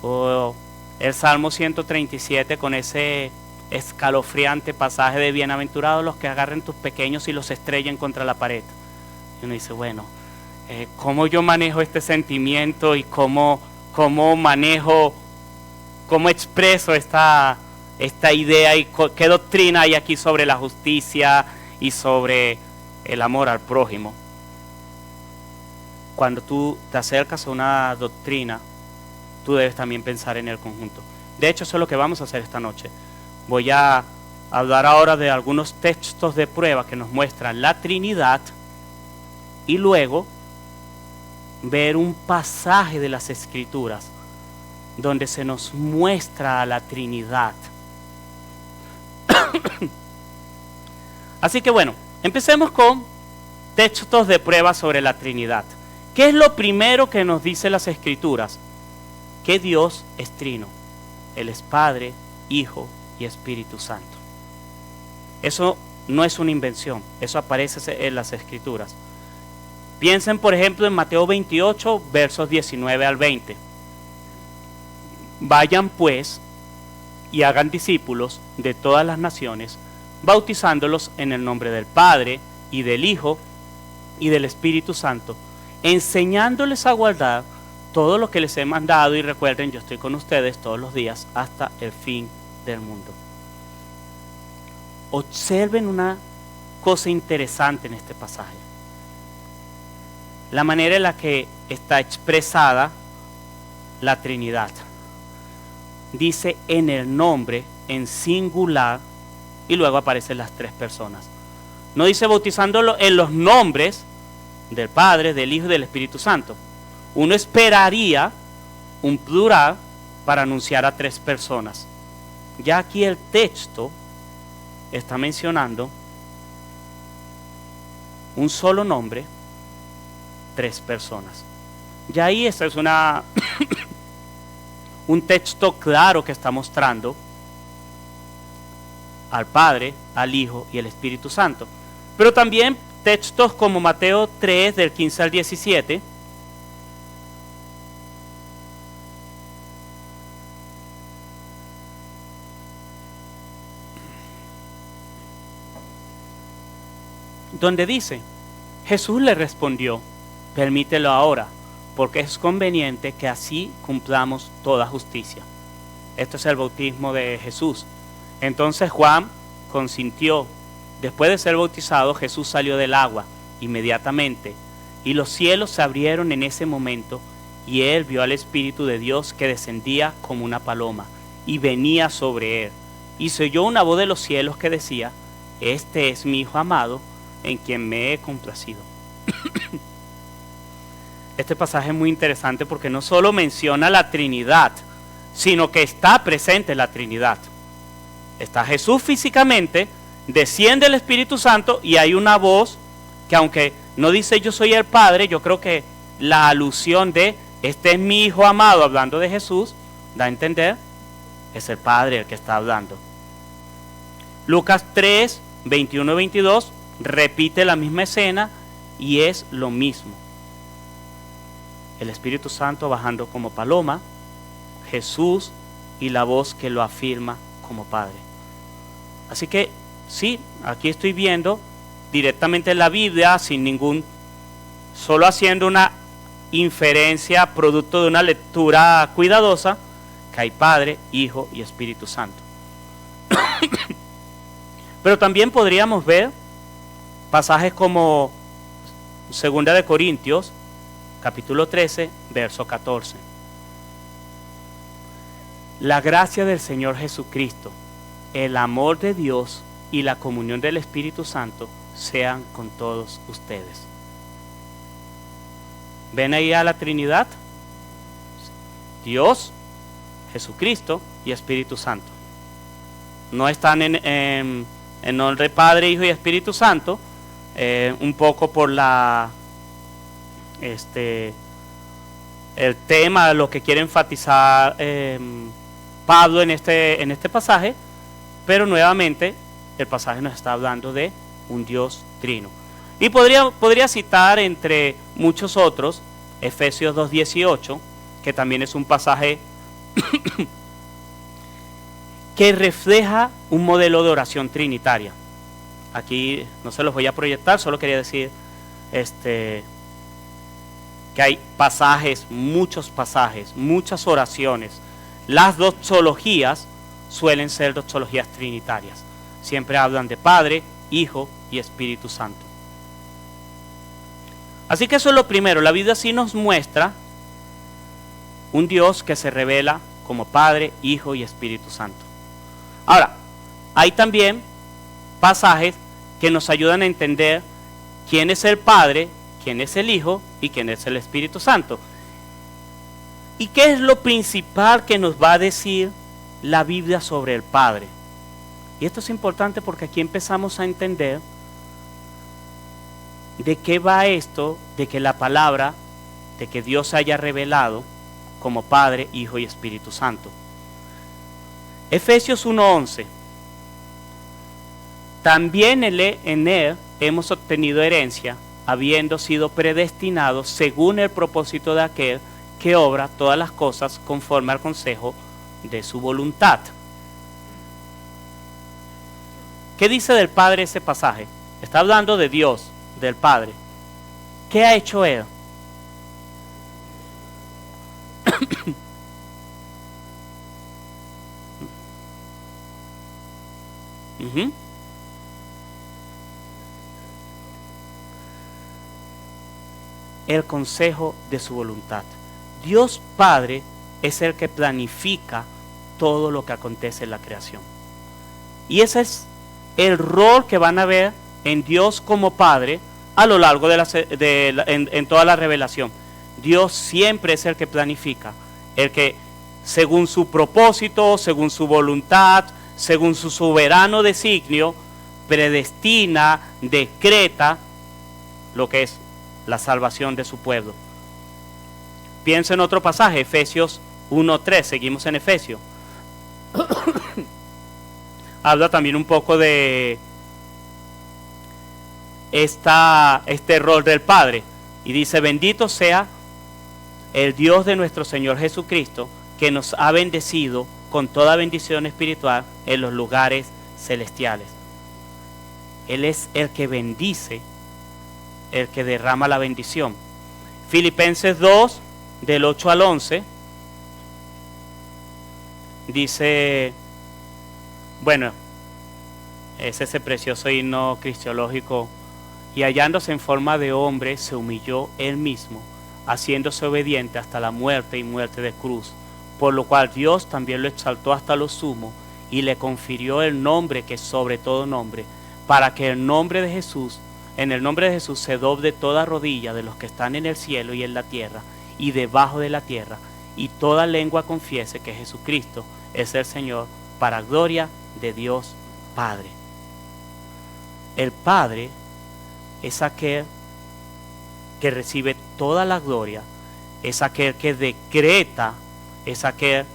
o el Salmo 137 con ese escalofriante pasaje de bienaventurados los que agarren tus pequeños y los estrellen contra la pared. Y uno dice, bueno, ¿cómo yo manejo este sentimiento y cómo expreso esta idea y qué doctrina hay aquí sobre la justicia y sobre el amor al prójimo? Cuando tú te acercas a una doctrina, tú debes también pensar en el conjunto. De hecho, eso es lo que vamos a hacer esta noche. Voy a hablar ahora de algunos textos de prueba que nos muestran la Trinidad y luego ver un pasaje de las Escrituras donde se nos muestra a la Trinidad. Así que bueno, empecemos con textos de prueba sobre la Trinidad. ¿Qué es lo primero que nos dice las Escrituras? Que Dios es trino. Él es Padre, Hijo y Espíritu Santo. Eso no es una invención, eso aparece en las Escrituras. Piensen por ejemplo en Mateo 28, versos 19 al 20. Vayan pues y hagan discípulos de todas las naciones, bautizándolos en el nombre del Padre y del Hijo y del Espíritu Santo, enseñándoles a guardar todo lo que les he mandado, y recuerden, yo estoy con ustedes todos los días hasta el fin del mundo. Observen una cosa interesante en este pasaje. La manera en la que está expresada la Trinidad. Dice en el nombre, en singular, y luego aparecen las tres personas. No dice bautizándolo en los nombres del Padre, del Hijo y del Espíritu Santo. Uno esperaría un plural para anunciar a tres personas. Ya aquí el texto está mencionando un solo nombre, tres personas. Ya ahí esta es un texto claro que está mostrando al Padre, al Hijo y al Espíritu Santo. Pero también textos como Mateo 3 del 15 al 17, donde dice, Jesús le respondió, permítelo ahora, porque es conveniente que así cumplamos toda justicia. Esto es el bautismo de Jesús. Entonces Juan consintió. Después de ser bautizado, Jesús salió del agua inmediatamente, y los cielos se abrieron en ese momento, y él vio al Espíritu de Dios que descendía como una paloma, y venía sobre él. Y se oyó una voz de los cielos que decía, este es mi Hijo amado, en quien me he complacido. Este pasaje es muy interesante porque no solo menciona la Trinidad, sino que está presente la Trinidad. Está Jesús físicamente, desciende el Espíritu Santo y hay una voz que, aunque no dice yo soy el Padre, yo creo que la alusión de este es mi Hijo amado, hablando de Jesús, da a entender, es el Padre el que está hablando. Lucas 3, 21-22 repite la misma escena y es lo mismo. El Espíritu Santo bajando como paloma, Jesús y la voz que lo afirma como Padre. Así que sí, aquí estoy viendo directamente en la Biblia, solo haciendo una inferencia producto de una lectura cuidadosa, que hay Padre, Hijo y Espíritu Santo. Pero también podríamos ver Pasajes como 2 de Corintios, capítulo 13, verso 14. La gracia del Señor Jesucristo, el amor de Dios y la comunión del Espíritu Santo sean con todos ustedes. ¿Ven ahí a la Trinidad? Dios, Jesucristo y Espíritu Santo. No están en nombre Padre, Hijo y Espíritu Santo, un poco por el tema, lo que quiere enfatizar Pablo en este pasaje, pero nuevamente el pasaje nos está hablando de un Dios trino. Y podría citar entre muchos otros Efesios 2:18, que también es un pasaje que refleja un modelo de oración trinitaria. Aquí no se los voy a proyectar, solo quería decir que hay pasajes, muchas oraciones. Las doxologías suelen ser doxologías trinitarias. Siempre hablan de Padre, Hijo y Espíritu Santo. Así que eso es lo primero. La Biblia sí nos muestra un Dios que se revela como Padre, Hijo y Espíritu Santo. Ahora, hay también pasajes que nos ayudan a entender quién es el Padre, quién es el Hijo y quién es el Espíritu Santo. ¿Y qué es lo principal que nos va a decir la Biblia sobre el Padre? Y esto es importante porque aquí empezamos a entender de qué va esto, de que la palabra, de que Dios se haya revelado como Padre, Hijo y Espíritu Santo. Efesios 1:11. También en él hemos obtenido herencia, habiendo sido predestinados según el propósito de aquel que obra todas las cosas conforme al consejo de su voluntad. ¿Qué dice del Padre ese pasaje? Está hablando de Dios, del Padre. ¿Qué ha hecho Él? El consejo de su voluntad. Dios Padre es el que planifica todo lo que acontece en la creación. Y ese es el rol que van a ver en Dios como Padre a lo largo en toda la revelación. Dios siempre es el que planifica, el que según su propósito, según su voluntad, según su soberano designio, predestina, decreta lo que es la salvación de su pueblo. Piensa en otro pasaje, Efesios 1:3, seguimos en Efesios. Habla también un poco de este rol del Padre. Y dice, bendito sea el Dios de nuestro Señor Jesucristo, que nos ha bendecido con toda bendición espiritual en los lugares celestiales. Él es el que bendice, el que derrama la bendición. Filipenses 2, del 8 al 11, dice, bueno, es ese precioso himno cristiológico: y hallándose en forma de hombre, se humilló él mismo, haciéndose obediente hasta la muerte y muerte de cruz, por lo cual Dios también lo exaltó hasta lo sumo y le confirió el nombre que es sobre todo nombre, para que en el nombre de Jesús se doble toda rodilla de los que están en el cielo y en la tierra y debajo de la tierra, y toda lengua confiese que Jesucristo es el Señor, para gloria de Dios Padre. El Padre es aquel que recibe toda la gloria, es aquel que decreta, es aquel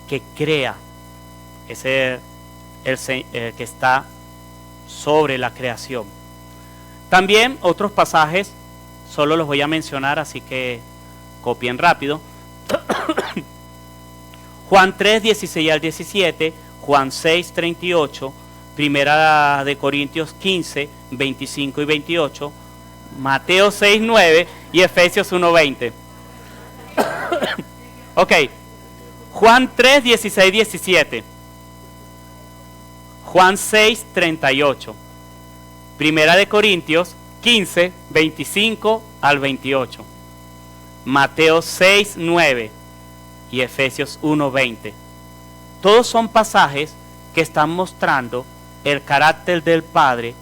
que crea, es el que está sobre la creación. También otros pasajes, solo los voy a mencionar, así que copien rápido. Juan 3, 16 al 17, Juan 6, 38, Primera de Corintios 15, 25 y 28, Mateo 6, 9 y Efesios 1, 20. Ok, Juan 3, 16, 17, Juan 6, 38, Primera de Corintios 15, 25 al 28. Mateo 6, 9 y Efesios 1, 20. Todos son pasajes que están mostrando el carácter del Padre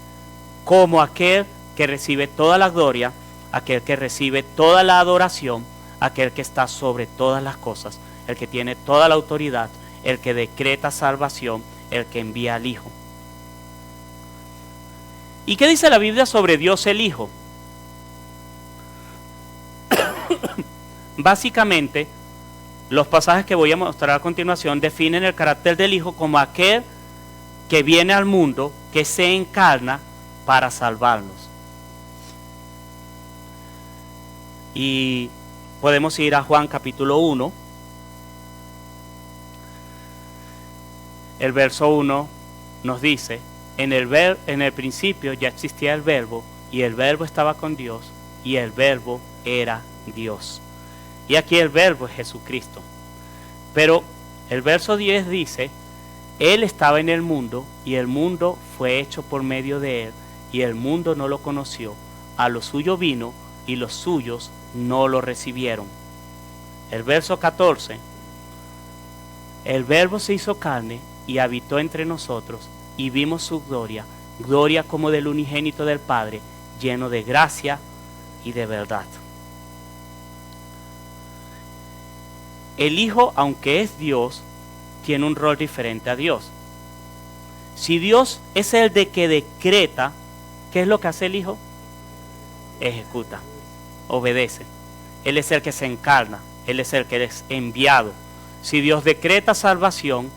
como aquel que recibe toda la gloria, aquel que recibe toda la adoración, aquel que está sobre todas las cosas, el que tiene toda la autoridad, el que decreta salvación, el que envía al Hijo. ¿Y qué dice la Biblia sobre Dios el Hijo? Básicamente, los pasajes que voy a mostrar a continuación definen el carácter del Hijo como aquel que viene al mundo, que se encarna para salvarnos. Y podemos ir a Juan capítulo 1. El verso 1 nos dice: en el principio ya existía el Verbo, y el Verbo estaba con Dios, y el Verbo era Dios. Y aquí el Verbo es Jesucristo. Pero el verso 10 dice: Él estaba en el mundo, y el mundo fue hecho por medio de Él, y el mundo no lo conoció. A lo suyo vino, y los suyos no lo recibieron. El verso 14: el Verbo se hizo carne y habitó entre nosotros, y vimos su gloria, gloria como del unigénito del Padre, lleno de gracia y de verdad. El Hijo, aunque es Dios, tiene un rol diferente a Dios. Si Dios es el de que decreta, ¿qué es lo que hace el Hijo? Ejecuta, obedece. Él es el que se encarna, Él es el que es enviado. Si Dios decreta salvación,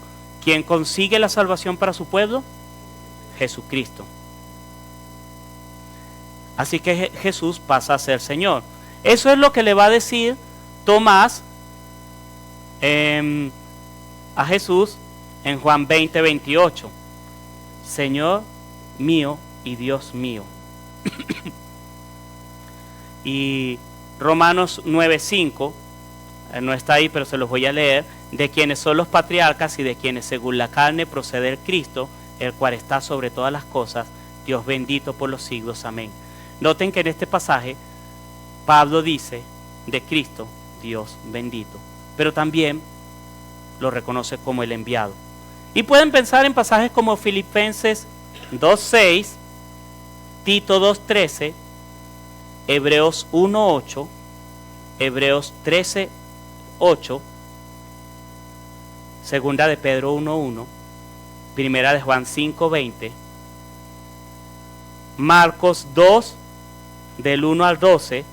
¿quién consigue la salvación para su pueblo? Jesucristo. Así que Jesús pasa a ser Señor. Eso es lo que le va a decir Tomás a Jesús en Juan 20, 28. Señor mío y Dios mío. Y Romanos 9, 5, no está ahí, pero se los voy a leer: de quienes son los patriarcas y de quienes según la carne procede el Cristo, el cual está sobre todas las cosas, Dios bendito por los siglos. Amén. Noten que en este pasaje Pablo dice de Cristo, Dios bendito, pero también lo reconoce como el enviado. Y pueden pensar en pasajes como Filipenses 2:6, Tito 2:13, Hebreos 1:8, Hebreos 13:8, Segunda de Pedro 1:1, Primera de Juan 5:20, Marcos 2, del 1 al 12,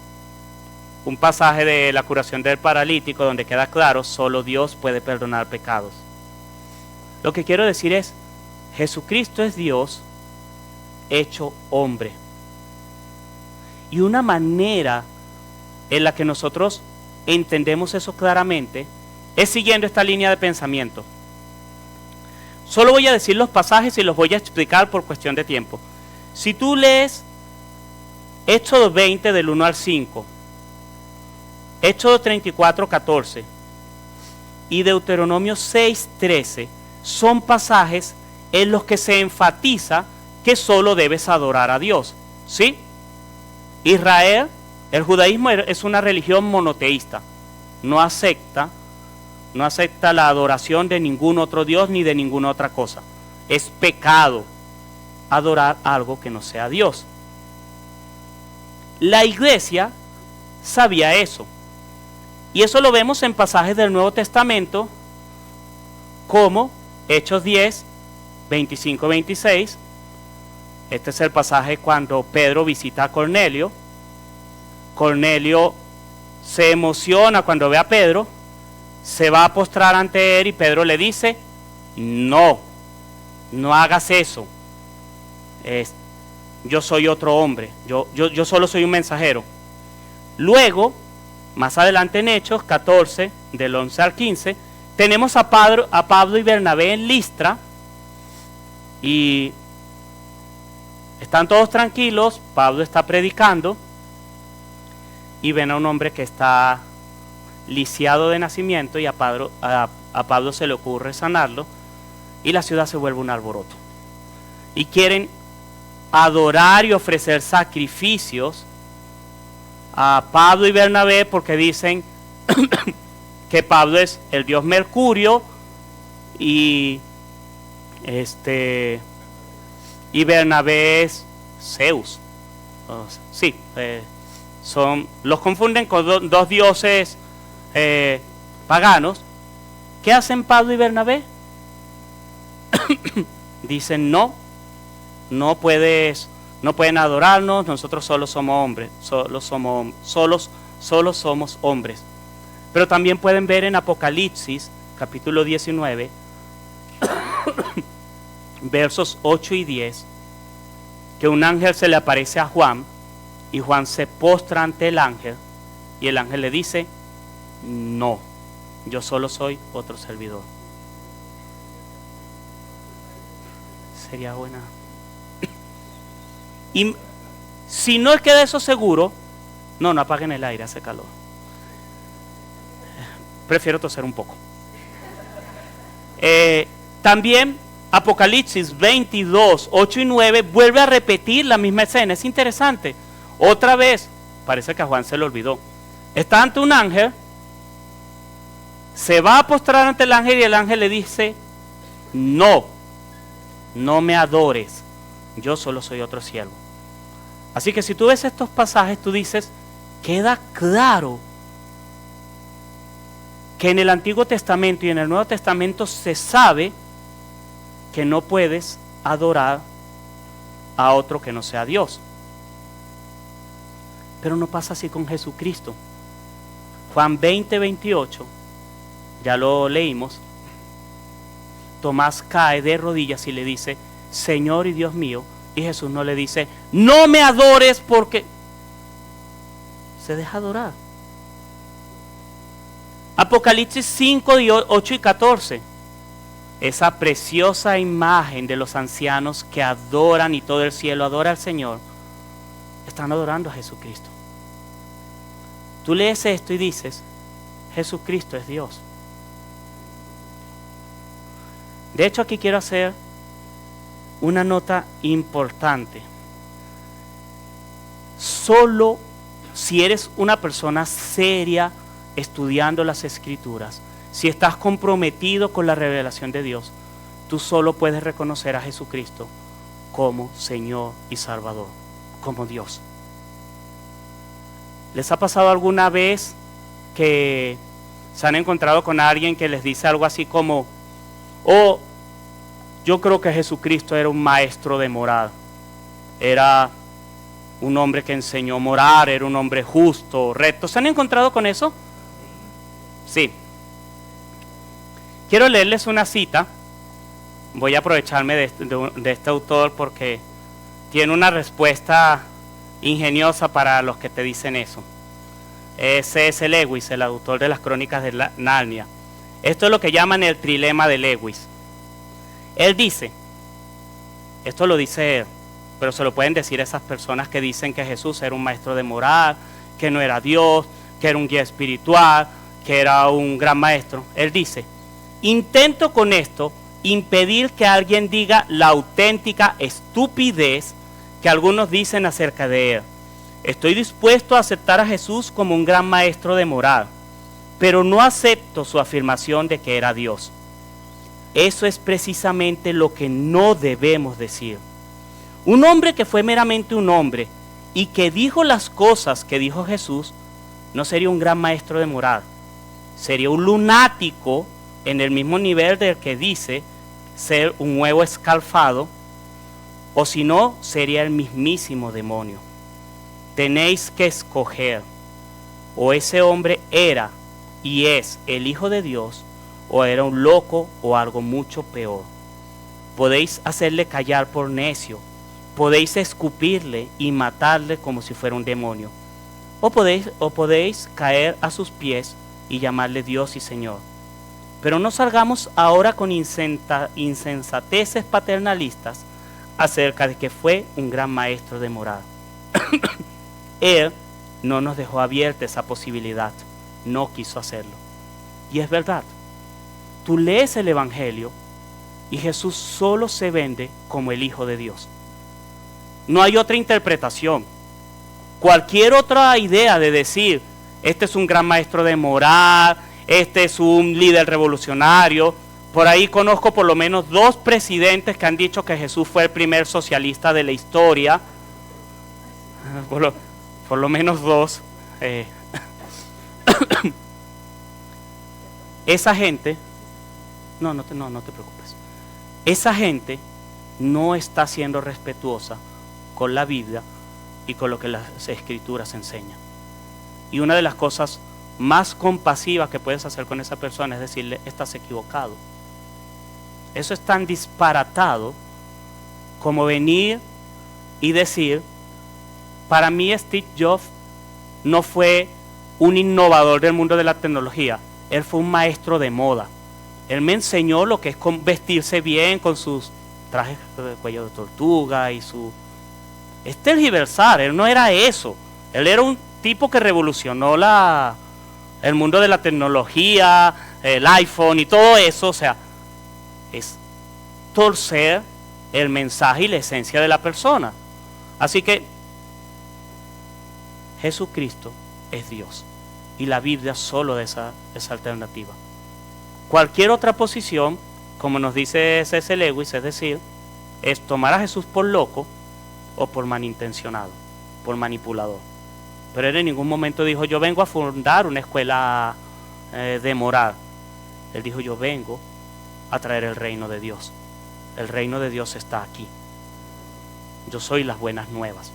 un pasaje de la curación del paralítico donde queda claro: solo Dios puede perdonar pecados. Lo que quiero decir es, Jesucristo es Dios hecho hombre. Y una manera en la que nosotros entendemos eso claramente es siguiendo esta línea de pensamiento. Solo voy a decir los pasajes y los voy a explicar por cuestión de tiempo. Si tú lees Éxodo 20 del 1 al 5, Éxodo 34, 14 y Deuteronomio 6, 13, son pasajes en los que se enfatiza que solo debes adorar a Dios. ¿Sí? Israel, el judaísmo es una religión monoteísta. No acepta la adoración de ningún otro Dios ni de ninguna otra cosa. Es pecado adorar algo que no sea Dios. La iglesia sabía eso. Y eso lo vemos en pasajes del Nuevo Testamento como Hechos 10, 25, 26. Este es el pasaje cuando Pedro visita a Cornelio. Cornelio se emociona cuando ve a Pedro, se va a postrar ante él y Pedro le dice: no hagas eso. Yo soy otro hombre, yo solo soy un mensajero. Luego, más adelante en Hechos 14, del 11 al 15, tenemos a Pablo y Bernabé en Listra y están todos tranquilos. Pablo está predicando y ven a un hombre que está lisiado de nacimiento y a Pablo se le ocurre sanarlo y la ciudad se vuelve un alboroto. Y quieren adorar y ofrecer sacrificios a Pablo y Bernabé, porque dicen que Pablo es el dios Mercurio y Bernabé es Zeus. Sí, los confunden con dos dioses paganos. ¿Qué hacen Pablo y Bernabé? Dicen no pueden adorarnos, nosotros solo somos hombres, solo somos hombres. Pero también pueden ver en Apocalipsis, capítulo 19, versos 8 y 10, que un ángel se le aparece a Juan, y Juan se postra ante el ángel, y el ángel le dice, no, yo solo soy otro servidor. Sería buena. Y si no queda eso seguro, no apaguen el aire, hace calor. Prefiero toser un poco. También Apocalipsis 22, 8 y 9 vuelve a repetir la misma escena. Es interesante. Otra vez, parece que a Juan se le olvidó. Está ante un ángel, se va a postrar ante el ángel y el ángel le dice, no me adores, yo solo soy otro siervo. Así que si tú ves estos pasajes, tú dices, queda claro que en el Antiguo Testamento y en el Nuevo Testamento se sabe que no puedes adorar a otro que no sea Dios. Pero no pasa así con Jesucristo. Juan 20, 28, ya lo leímos. Tomás cae de rodillas y le dice, Señor y Dios mío. Y Jesús no le dice, no me adores, porque se deja adorar. Apocalipsis 5, 8 y 14. Esa preciosa imagen de los ancianos que adoran y todo el cielo adora al Señor, están adorando a Jesucristo. Tú lees esto y dices, Jesucristo es Dios. De hecho, aquí quiero hacer una nota importante. Solo si eres una persona seria estudiando las Escrituras, si estás comprometido con la revelación de Dios, tú solo puedes reconocer a Jesucristo como Señor y Salvador, como Dios. ¿Les ha pasado alguna vez que se han encontrado con alguien que les dice algo así como, oh, yo creo que Jesucristo era un maestro de moral, era un hombre que enseñó moral, era un hombre justo, recto? ¿Se han encontrado con eso? Sí. Quiero leerles una cita. Voy a aprovecharme de este autor porque tiene una respuesta ingeniosa para los que te dicen eso. Es C.S. Lewis, el autor de las Crónicas de Narnia. Esto es lo que llaman el trilema de Lewis. Él dice, esto lo dice él, pero se lo pueden decir esas personas que dicen que Jesús era un maestro de moral, que no era Dios, que era un guía espiritual, que era un gran maestro. Él dice, intento con esto impedir que alguien diga la auténtica estupidez que algunos dicen acerca de él. Estoy dispuesto a aceptar a Jesús como un gran maestro de moral, pero no acepto su afirmación de que era Dios. Eso es precisamente lo que no debemos decir. Un hombre que fue meramente un hombre y que dijo las cosas que dijo Jesús, no sería un gran maestro de moral. Sería un lunático en el mismo nivel del que dice ser un huevo escalfado, o si no, sería el mismísimo demonio. Tenéis que escoger, o ese hombre era y es el Hijo de Dios, o era un loco o algo mucho peor. Podéis hacerle callar por necio, podéis escupirle y matarle como si fuera un demonio, o podéis caer a sus pies y llamarle Dios y Señor. Pero no salgamos ahora con insensateces paternalistas acerca de que fue un gran maestro de moral. Él no nos dejó abierta esa posibilidad, no quiso hacerlo. Y es verdad, tú lees el Evangelio y Jesús solo se vende como el Hijo de Dios. No hay otra interpretación. Cualquier otra idea de decir, este es un gran maestro de moral, este es un líder revolucionario. Por ahí conozco por lo menos 2 presidentes que han dicho que Jesús fue el primer socialista de la historia. Por lo menos 2. Esa gente, no te preocupes. Esa gente no está siendo respetuosa con la Biblia y con lo que las Escrituras enseñan. Y una de las cosas más compasivas que puedes hacer con esa persona es decirle, estás equivocado. Eso es tan disparatado como venir y decir, para mí Steve Jobs no fue un innovador del mundo de la tecnología, él fue un maestro de moda. Él me enseñó lo que es vestirse bien con sus trajes de cuello de tortuga y su... Es tergiversar, él no era eso. Él era un tipo que revolucionó el mundo de la tecnología, el iPhone y todo eso. O sea, es torcer el mensaje y la esencia de la persona. Así que Jesucristo es Dios y la Biblia solo de esa alternativa. Cualquier otra posición, como nos dice C.S. Lewis, es decir, es tomar a Jesús por loco o por malintencionado, por manipulador. Pero él en ningún momento dijo, yo vengo a fundar una escuela de moral. Él dijo, yo vengo a traer el reino de Dios. El reino de Dios está aquí. Yo soy las buenas nuevas.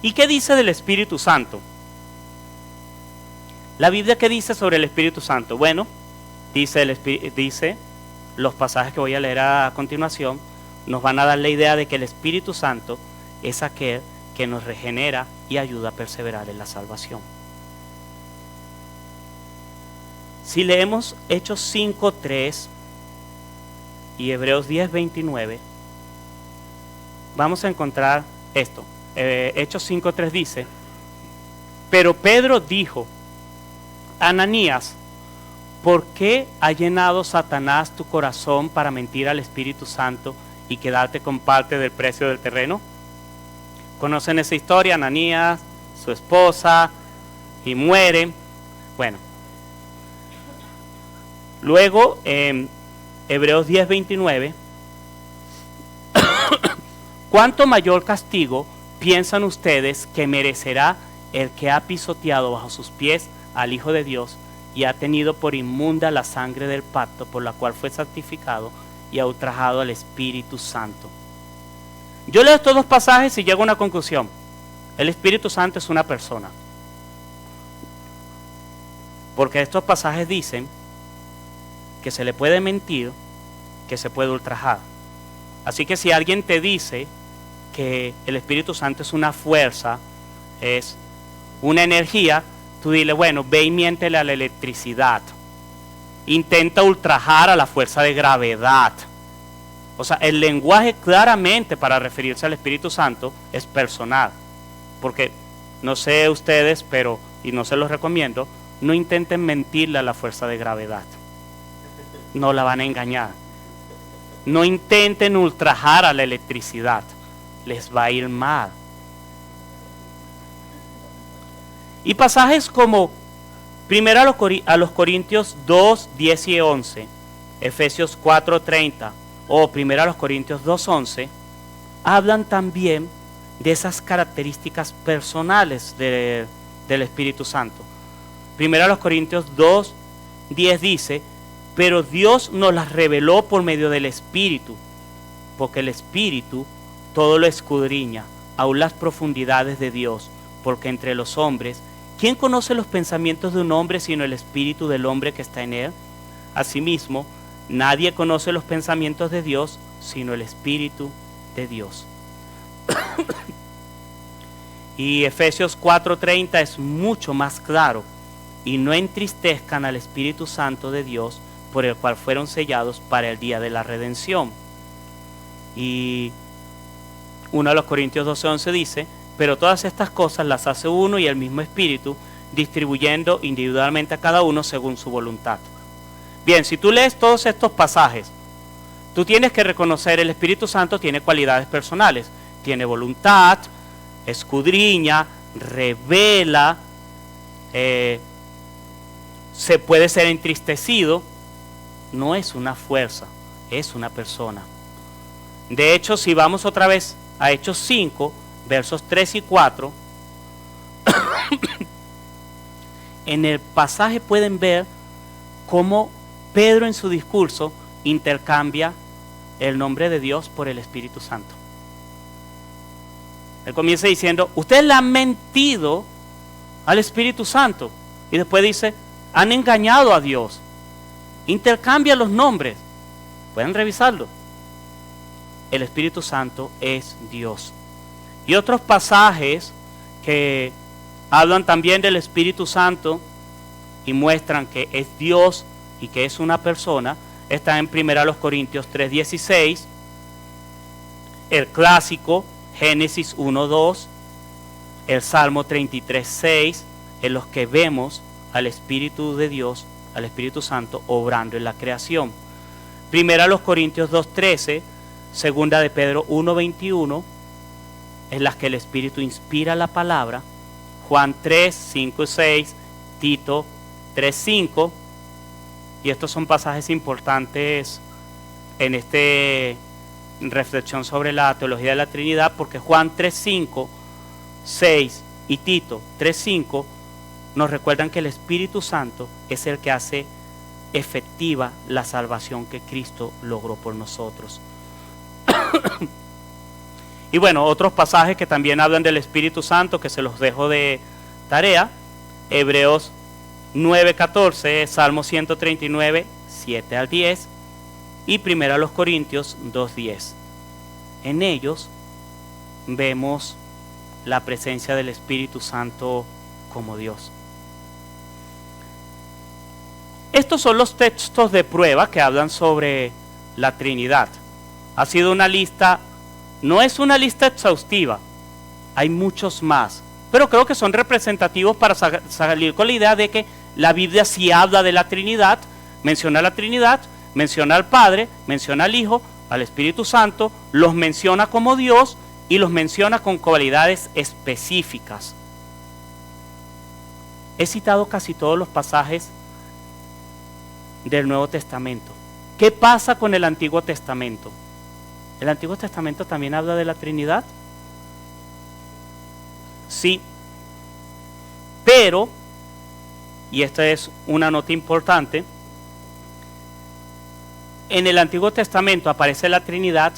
¿Y qué dice del Espíritu Santo? La Biblia, ¿qué dice sobre el Espíritu Santo? Bueno, dice los pasajes que voy a leer a continuación, nos van a dar la idea de que el Espíritu Santo es aquel que nos regenera y ayuda a perseverar en la salvación. Si leemos Hechos 5:3 y Hebreos 10:29, vamos a encontrar esto. Hechos 5:3 dice, pero Pedro dijo, Ananías, ¿por qué ha llenado Satanás tu corazón para mentir al Espíritu Santo y quedarte con parte del precio del terreno? ¿Conocen esa historia? Ananías, su esposa, y muere. Bueno, luego en Hebreos 10:29, ¿cuánto mayor castigo piensan ustedes que merecerá el que ha pisoteado bajo sus pies al Hijo de Dios y ha tenido por inmunda la sangre del pacto por la cual fue santificado y ha ultrajado al Espíritu Santo? Yo leo estos 2 pasajes y llego a una conclusión. El Espíritu Santo es una persona. Porque estos pasajes dicen que se le puede mentir, que se puede ultrajar. Así que si alguien te dice que el Espíritu Santo es una fuerza, es una energía, tú dile, bueno, ve y miéntele a la electricidad. Intenta ultrajar a la fuerza de gravedad. O sea, el lenguaje claramente para referirse al Espíritu Santo es personal. Porque, no sé ustedes, pero, y no se los recomiendo, no intenten mentirle a la fuerza de gravedad. No la van a engañar. No intenten ultrajar a la electricidad. Les va a ir mal. Y pasajes como 1 a los Corintios 2, 10 y 11, Efesios 4, 30 o 1 a los Corintios 2, 11, hablan también de esas características personales del Espíritu Santo. 1 a los Corintios 2, 10 dice, pero Dios nos las reveló por medio del Espíritu, porque el Espíritu todo lo escudriña, aún las profundidades de Dios, porque entre los hombres, ¿quién conoce los pensamientos de un hombre sino el espíritu del hombre que está en él? Asimismo, nadie conoce los pensamientos de Dios sino el Espíritu de Dios. Y Efesios 4:30 es mucho más claro. Y no entristezcan al Espíritu Santo de Dios, por el cual fueron sellados para el día de la redención. Y 1 a los Corintios 12:11 dice, pero todas estas cosas las hace uno y el mismo Espíritu, distribuyendo individualmente a cada uno según su voluntad. Bien, si tú lees todos estos pasajes, tú tienes que reconocer, el Espíritu Santo tiene cualidades personales, tiene voluntad, escudriña, revela, se puede ser entristecido. No es una fuerza, es una persona. De hecho, si vamos otra vez a Hechos 5, versos 3 y 4, en el pasaje pueden ver cómo Pedro en su discurso intercambia el nombre de Dios por el Espíritu Santo. Él comienza diciendo, ustedes le han mentido al Espíritu Santo. Y después dice, han engañado a Dios. Intercambia los nombres. Pueden revisarlo. El Espíritu Santo es Dios. Y otros pasajes que hablan también del Espíritu Santo y muestran que es Dios y que es una persona, están en 1 Corintios 3:16, el clásico Génesis 1:2, el Salmo 33:6, en los que vemos al Espíritu de Dios, al Espíritu Santo, obrando en la creación. 1 Corintios 2:13, 2 de Pedro 1:21, en las que el Espíritu inspira la palabra, Juan 3:5 y 6, Tito 3:5, y estos son pasajes importantes en esta reflexión sobre la teología de la Trinidad, porque Juan 3:5, 6 y Tito 3:5 nos recuerdan que el Espíritu Santo es el que hace efectiva la salvación que Cristo logró por nosotros. Y bueno, otros pasajes que también hablan del Espíritu Santo, que se los dejo de tarea, Hebreos 9:14, Salmo 139, 7 al 10, y 1 Corintios 2:10. En ellos vemos la presencia del Espíritu Santo como Dios. Estos son los textos de prueba que hablan sobre la Trinidad. Ha sido una lista, no es una lista exhaustiva, hay muchos más, pero creo que son representativos para salir con la idea de que la Biblia sí habla de la Trinidad, menciona la Trinidad, menciona al Padre, menciona al Hijo, al Espíritu Santo, los menciona como Dios y los menciona con cualidades específicas. He citado casi todos los pasajes del Nuevo Testamento. ¿Qué pasa con el Antiguo Testamento? ¿El Antiguo Testamento también habla de la Trinidad? Sí, pero, y esta es una nota importante, en el Antiguo Testamento aparece la Trinidad,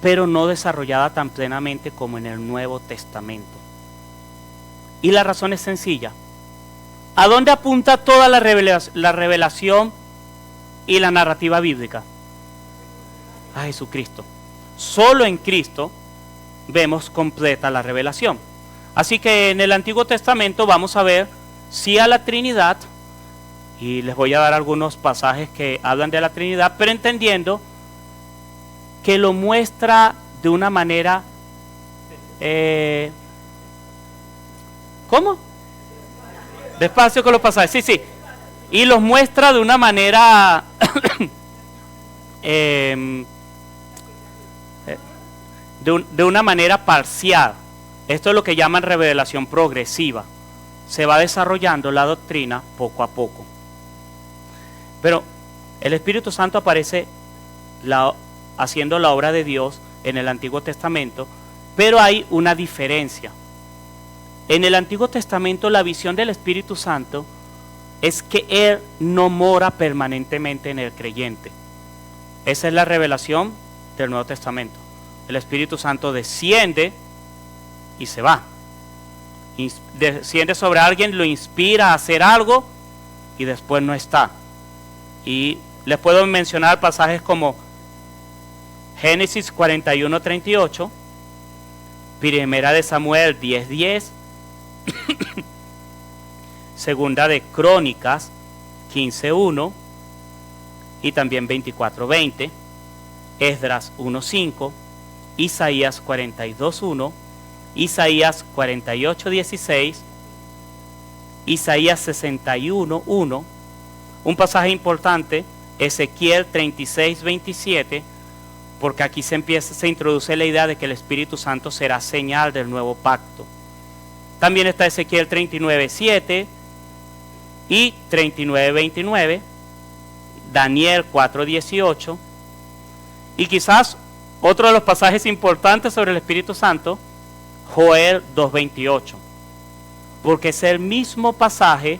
pero no desarrollada tan plenamente como en el Nuevo Testamento. Y la razón es sencilla. ¿A dónde apunta toda la revelación y la narrativa bíblica? A Jesucristo. Solo en Cristo vemos completa la revelación. Así que en el Antiguo Testamento vamos a ver sí a la Trinidad, y les voy a dar algunos pasajes que hablan de la Trinidad, pero entendiendo que lo muestra de una manera ¿cómo? Despacio con los pasajes, sí, y los muestra de una manera de una manera parcial. Esto es lo que llaman revelación progresiva. Se va desarrollando la doctrina poco a poco. Pero el Espíritu Santo aparece haciendo la obra de Dios en el Antiguo Testamento, pero hay una diferencia. En el Antiguo Testamento la visión del Espíritu Santo es que Él no mora permanentemente en el creyente. Esa es la revelación del Nuevo Testamento. El Espíritu Santo desciende y se va. Desciende sobre alguien, lo inspira a hacer algo y después no está. Y les puedo mencionar pasajes como Génesis 41:38, Primera de Samuel 10:10, Segunda de Crónicas 15:1 y también 24:20, Esdras 1:5, Isaías 42:1, Isaías 48:16, Isaías 61:1. Un pasaje importante Ezequiel 36, 27, porque aquí se introduce la idea de que el Espíritu Santo será señal del nuevo pacto. También está Ezequiel 39, 7 y 39, 29, Daniel 4, 18, y quizás otro de los pasajes importantes sobre el Espíritu Santo, Joel 2, 28, porque es el mismo pasaje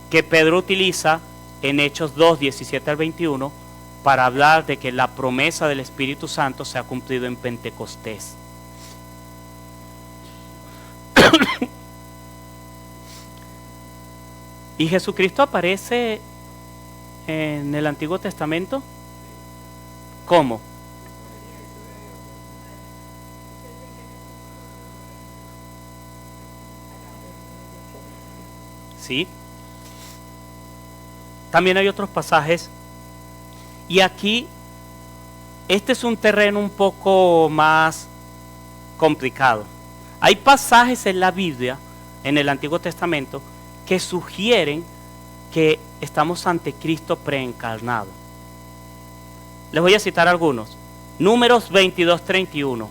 que Pedro utiliza en Hechos 2, 17 al 21, para hablar de que la promesa del Espíritu Santo se ha cumplido en Pentecostés. ¿Y Jesucristo aparece en el Antiguo Testamento? ¿Cómo? Sí. También hay otros pasajes. Y aquí, este es un terreno un poco más complicado. Hay pasajes en la Biblia, en el Antiguo Testamento, que sugieren que estamos ante Cristo preencarnado. Les voy a citar algunos. Números 22, 31.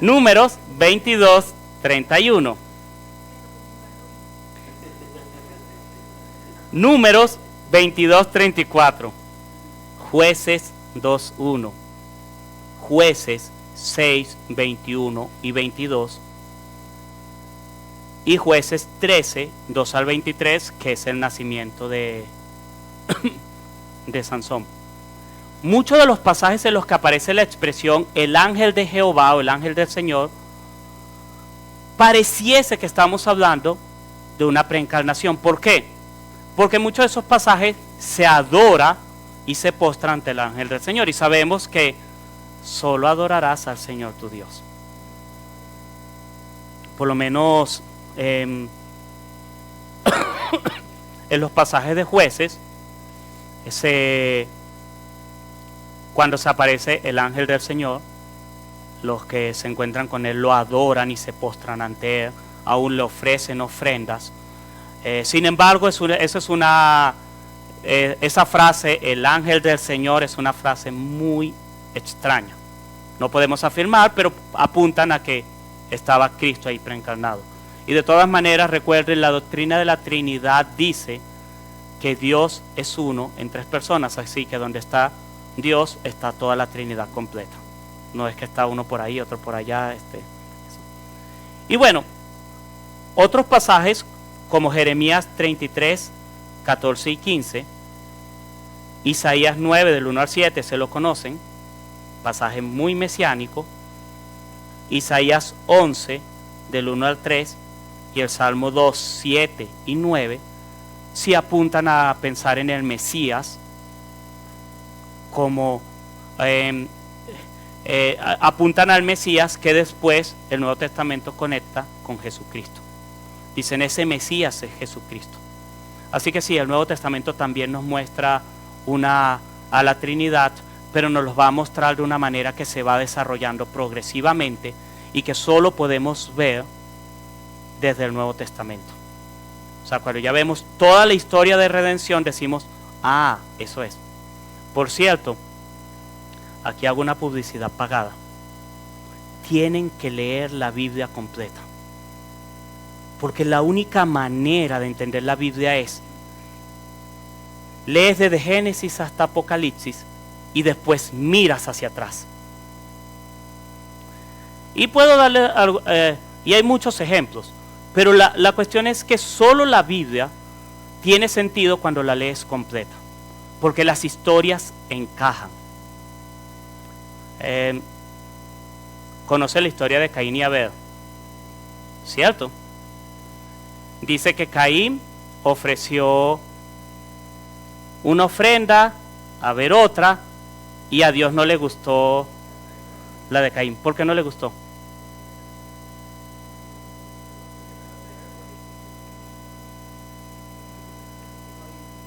Números 22, 31. Números 22, 34. Jueces 2, 1. Jueces 6, 21 y 22. Y Jueces 13, 2 al 23, que es el nacimiento de Sansón. Muchos de los pasajes en los que aparece la expresión el ángel de Jehová o el ángel del Señor, pareciese que estamos hablando de una preencarnación. ¿Por qué? Porque en muchos de esos pasajes se adora y se postra ante el ángel del Señor. Y sabemos que solo adorarás al Señor tu Dios. Por lo menos en los pasajes de Jueces, cuando se aparece el ángel del Señor, los que se encuentran con él lo adoran y se postran ante él, aún le ofrecen ofrendas. Sin embargo, esa frase, el ángel del Señor, es una frase muy extraña. No podemos afirmar, pero apuntan a que estaba Cristo ahí preencarnado. Y de todas maneras, recuerden, la doctrina de la Trinidad dice que Dios es uno en tres personas, así que donde está Dios está toda la Trinidad completa. No es que está uno por ahí, otro por allá. Y bueno, otros pasajes como Jeremías 33, 14 y 15, Isaías 9 del 1 al 7, se lo conocen, pasaje muy mesiánico, Isaías 11 del 1 al 3 y el Salmo 2, 7 y 9, sí apuntan a pensar en el Mesías como apuntan al Mesías que después el Nuevo Testamento conecta con Jesucristo. Dicen, ese Mesías es Jesucristo. Así que sí, el Nuevo Testamento también nos muestra a la Trinidad, pero nos los va a mostrar de una manera que se va desarrollando progresivamente y que solo podemos ver desde el Nuevo Testamento. O sea, cuando ya vemos toda la historia de redención, decimos, ah, eso es. Por cierto, aquí hago una publicidad pagada. Tienen que leer la Biblia completa. Porque la única manera de entender la Biblia es lees desde Génesis hasta Apocalipsis y después miras hacia atrás. Y puedo darle algo, y hay muchos ejemplos, pero la cuestión es que solo la Biblia tiene sentido cuando la lees completa, porque las historias encajan. Conoce la historia de Caín y Abel, ¿cierto? Dice que Caín ofreció una ofrenda, Abel otra, y a Dios no le gustó la de Caín. ¿Por qué no le gustó?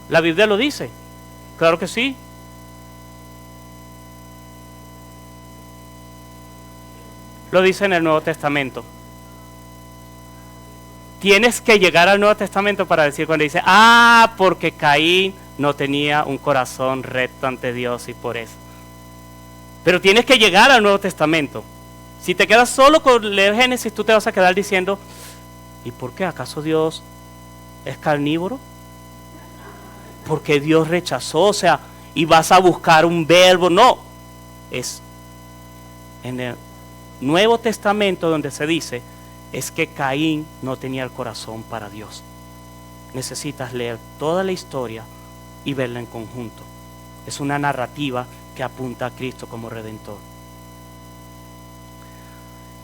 La Biblia lo dice, claro que sí. Lo dice en el Nuevo Testamento. tienes que llegar al Nuevo Testamento para decir cuando dice, porque Caín no tenía un corazón recto ante Dios y por eso. Pero tienes que llegar al Nuevo Testamento. Si te quedas solo con leer Génesis, tú te vas a quedar diciendo, ¿y por qué? ¿Acaso Dios es carnívoro? Porque Dios rechazó, o sea, y vas a buscar un verbo. No, es en el Nuevo Testamento donde se dice, es que Caín no tenía el corazón para Dios. Necesitas leer toda la historia y verla en conjunto. Es una narrativa que apunta a Cristo como Redentor.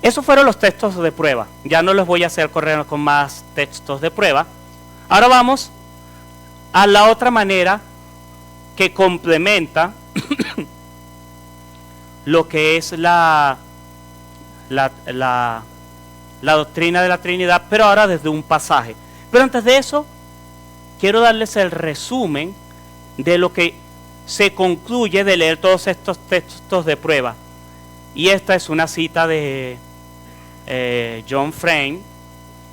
Esos fueron los textos de prueba. Ya no los voy a hacer correr con más textos de prueba. Ahora vamos a la otra manera que complementa lo que es la doctrina de la Trinidad, pero ahora desde un pasaje. Pero antes de eso, quiero darles el resumen de lo que se concluye de leer todos estos textos de prueba. Y esta es una cita de John Frame,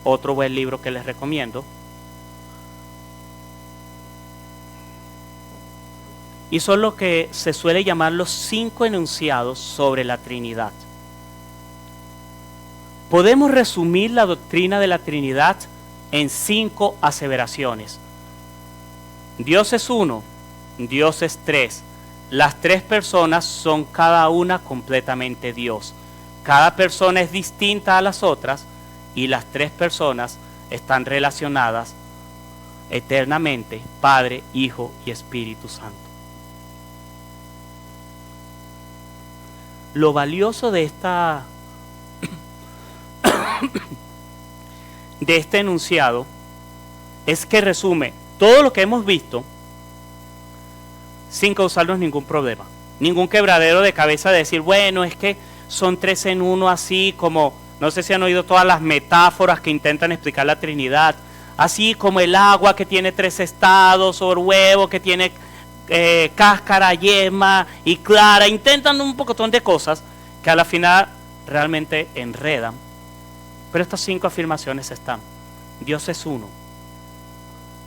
otro buen libro que les recomiendo. Y son lo que se suele llamar los 5 enunciados sobre la Trinidad. Podemos resumir la doctrina de la Trinidad en 5 aseveraciones. Dios es uno, Dios es tres. Las 3 personas son cada una completamente Dios. Cada persona es distinta a las otras y las 3 personas están relacionadas eternamente, Padre, Hijo y Espíritu Santo. Lo valioso de este enunciado es que resume todo lo que hemos visto sin causarnos ningún problema, ningún quebradero de cabeza de decir, bueno, es que son 3 en 1, así como, no sé si han oído todas las metáforas que intentan explicar la Trinidad, así como el agua que tiene 3 estados, o el huevo que tiene cáscara, yema y clara. Intentan un pocotón de cosas que a la final realmente enredan. Pero estas 5 afirmaciones están. Dios es uno.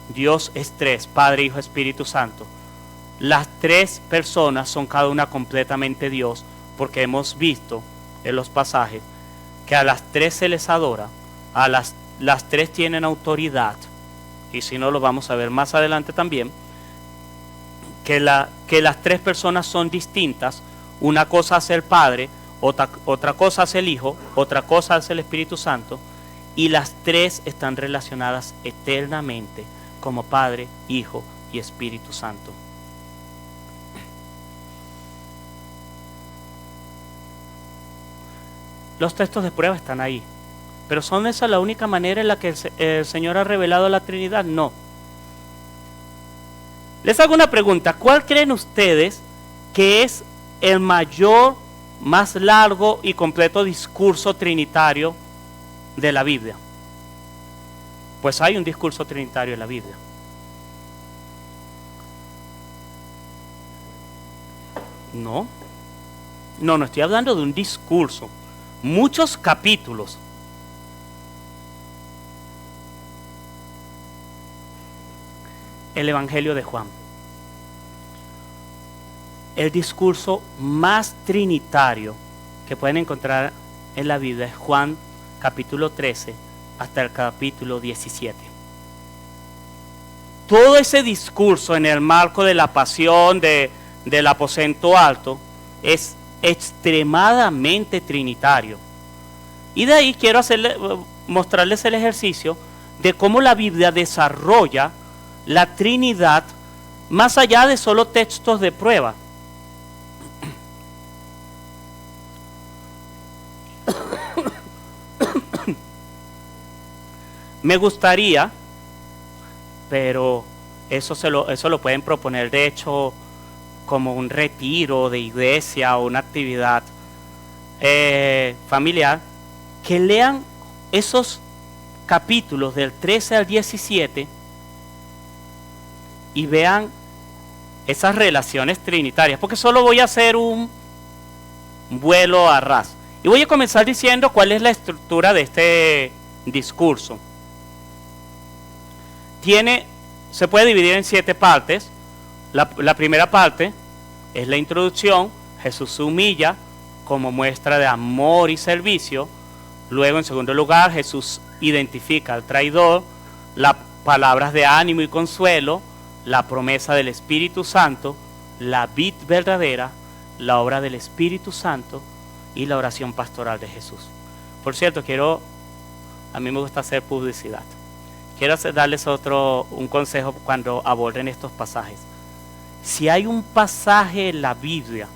Dios es 3, Padre, Hijo, Espíritu Santo. Las 3 personas son cada una completamente Dios, porque hemos visto en los pasajes que a las 3 se les adora, las 3 tienen autoridad, y si no lo vamos a ver más adelante también, que las 3 personas son distintas. Una cosa hace el Padre, otra cosa hace el Hijo, otra cosa hace el Espíritu Santo, y las 3 están relacionadas eternamente como Padre, Hijo y Espíritu Santo. Los textos de prueba están ahí, pero ¿son esa la única manera en la que el Señor ha revelado la Trinidad? No. Les hago una pregunta. ¿Cuál creen ustedes que es el mayor, más largo y completo discurso trinitario de la Biblia? Pues hay un discurso trinitario en la Biblia. No estoy hablando de un discurso. Muchos capítulos. El Evangelio de Juan. El discurso más trinitario que pueden encontrar en la Biblia es Juan capítulo 13 hasta el capítulo 17. Todo ese discurso en el marco de la pasión del aposento alto es extremadamente trinitario. Y de ahí quiero mostrarles el ejercicio de cómo la Biblia desarrolla la Trinidad más allá de solo textos de prueba. Me gustaría, pero eso lo pueden proponer de hecho como un retiro de iglesia o una actividad familiar, que lean esos capítulos del 13 al 17 y vean esas relaciones trinitarias, porque solo voy a hacer un vuelo a ras y voy a comenzar diciendo cuál es la estructura de este discurso. se puede dividir en 7 partes. La primera parte es la introducción. Jesús se humilla como muestra de amor y servicio. Luego, en segundo lugar, Jesús identifica al traidor, las palabras de ánimo y consuelo, la promesa del Espíritu Santo, la vid verdadera, la obra del Espíritu Santo y la oración pastoral de Jesús. Por cierto, a mí me gusta hacer publicidad. Quiero darles un consejo cuando aborden estos pasajes. Si hay un pasaje en la Biblia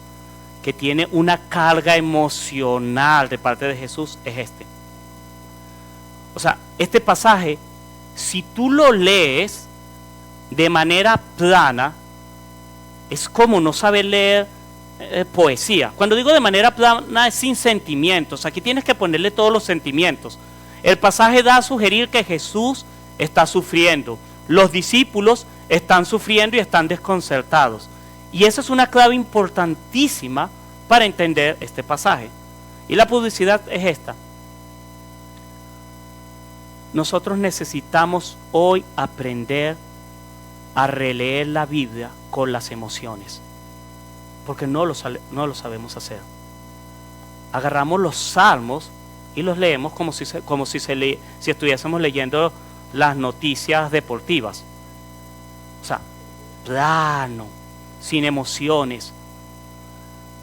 que tiene una carga emocional de parte de Jesús, es este. O sea, este pasaje, si tú lo lees de manera plana, es como no saber leer poesía. Cuando digo de manera plana, es sin sentimientos. Aquí tienes que ponerle todos los sentimientos. El pasaje da a sugerir que Jesús está sufriendo. Los discípulos están sufriendo y están desconcertados. Y esa es una clave importantísima para entender este pasaje. Y la publicidad es esta. Nosotros necesitamos hoy aprender a releer la Biblia con las emociones, porque no lo sabemos hacer. Agarramos los salmos y los leemos como si estuviésemos leyendo las noticias deportivas. O sea, plano, sin emociones.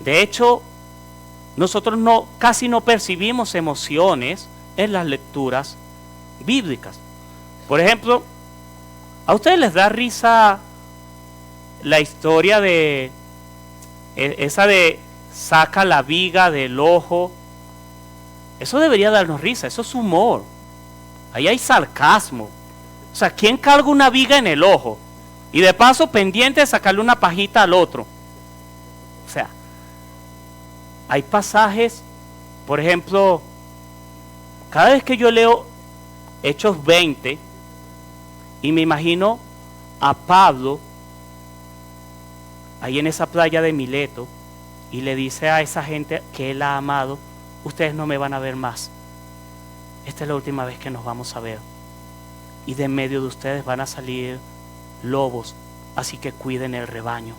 De hecho, nosotros casi no percibimos emociones en las lecturas bíblicas. Por ejemplo, ¿a ustedes les da risa la historia de esa de saca la viga del ojo? Eso debería darnos risa, eso es humor. Ahí hay sarcasmo. O sea, ¿quién carga una viga en el ojo? Y de paso pendiente de sacarle una pajita al otro. O sea, hay pasajes, por ejemplo, cada vez que yo leo Hechos 20 y me imagino a Pablo ahí en esa playa de Mileto y le dice a esa gente que él ha amado: ustedes no me van a ver más, esta es la última vez que nos vamos a ver, y de en medio de ustedes van a salir lobos, así que cuiden el rebaño.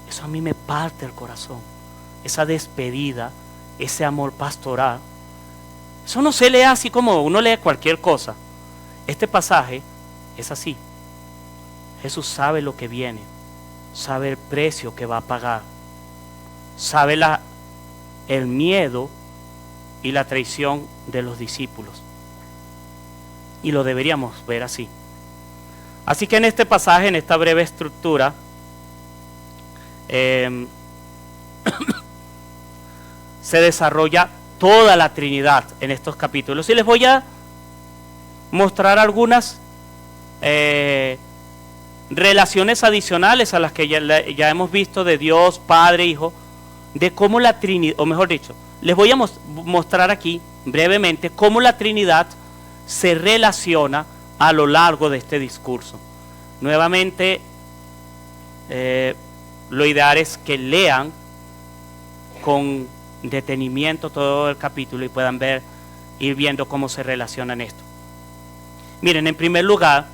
Eso a mí me parte el corazón, esa despedida, ese amor pastoral. Eso no se lee así como uno lee cualquier cosa. Este pasaje es así. Jesús sabe lo que viene, sabe el precio que va a pagar, sabe el miedo y la traición de los discípulos. Y lo deberíamos ver así. Así que en este pasaje, en esta breve estructura, se desarrolla toda la Trinidad en estos capítulos. Y les voy a mostrar algunas relaciones adicionales a las que ya hemos visto de Dios, Padre, Hijo, de cómo la Trinidad, o mejor dicho, les voy a mostrar aquí brevemente cómo la Trinidad se relaciona a lo largo de este discurso. Nuevamente, lo ideal es que lean con detenimiento todo el capítulo y puedan ir viendo cómo se relacionan esto. Miren, en primer lugar,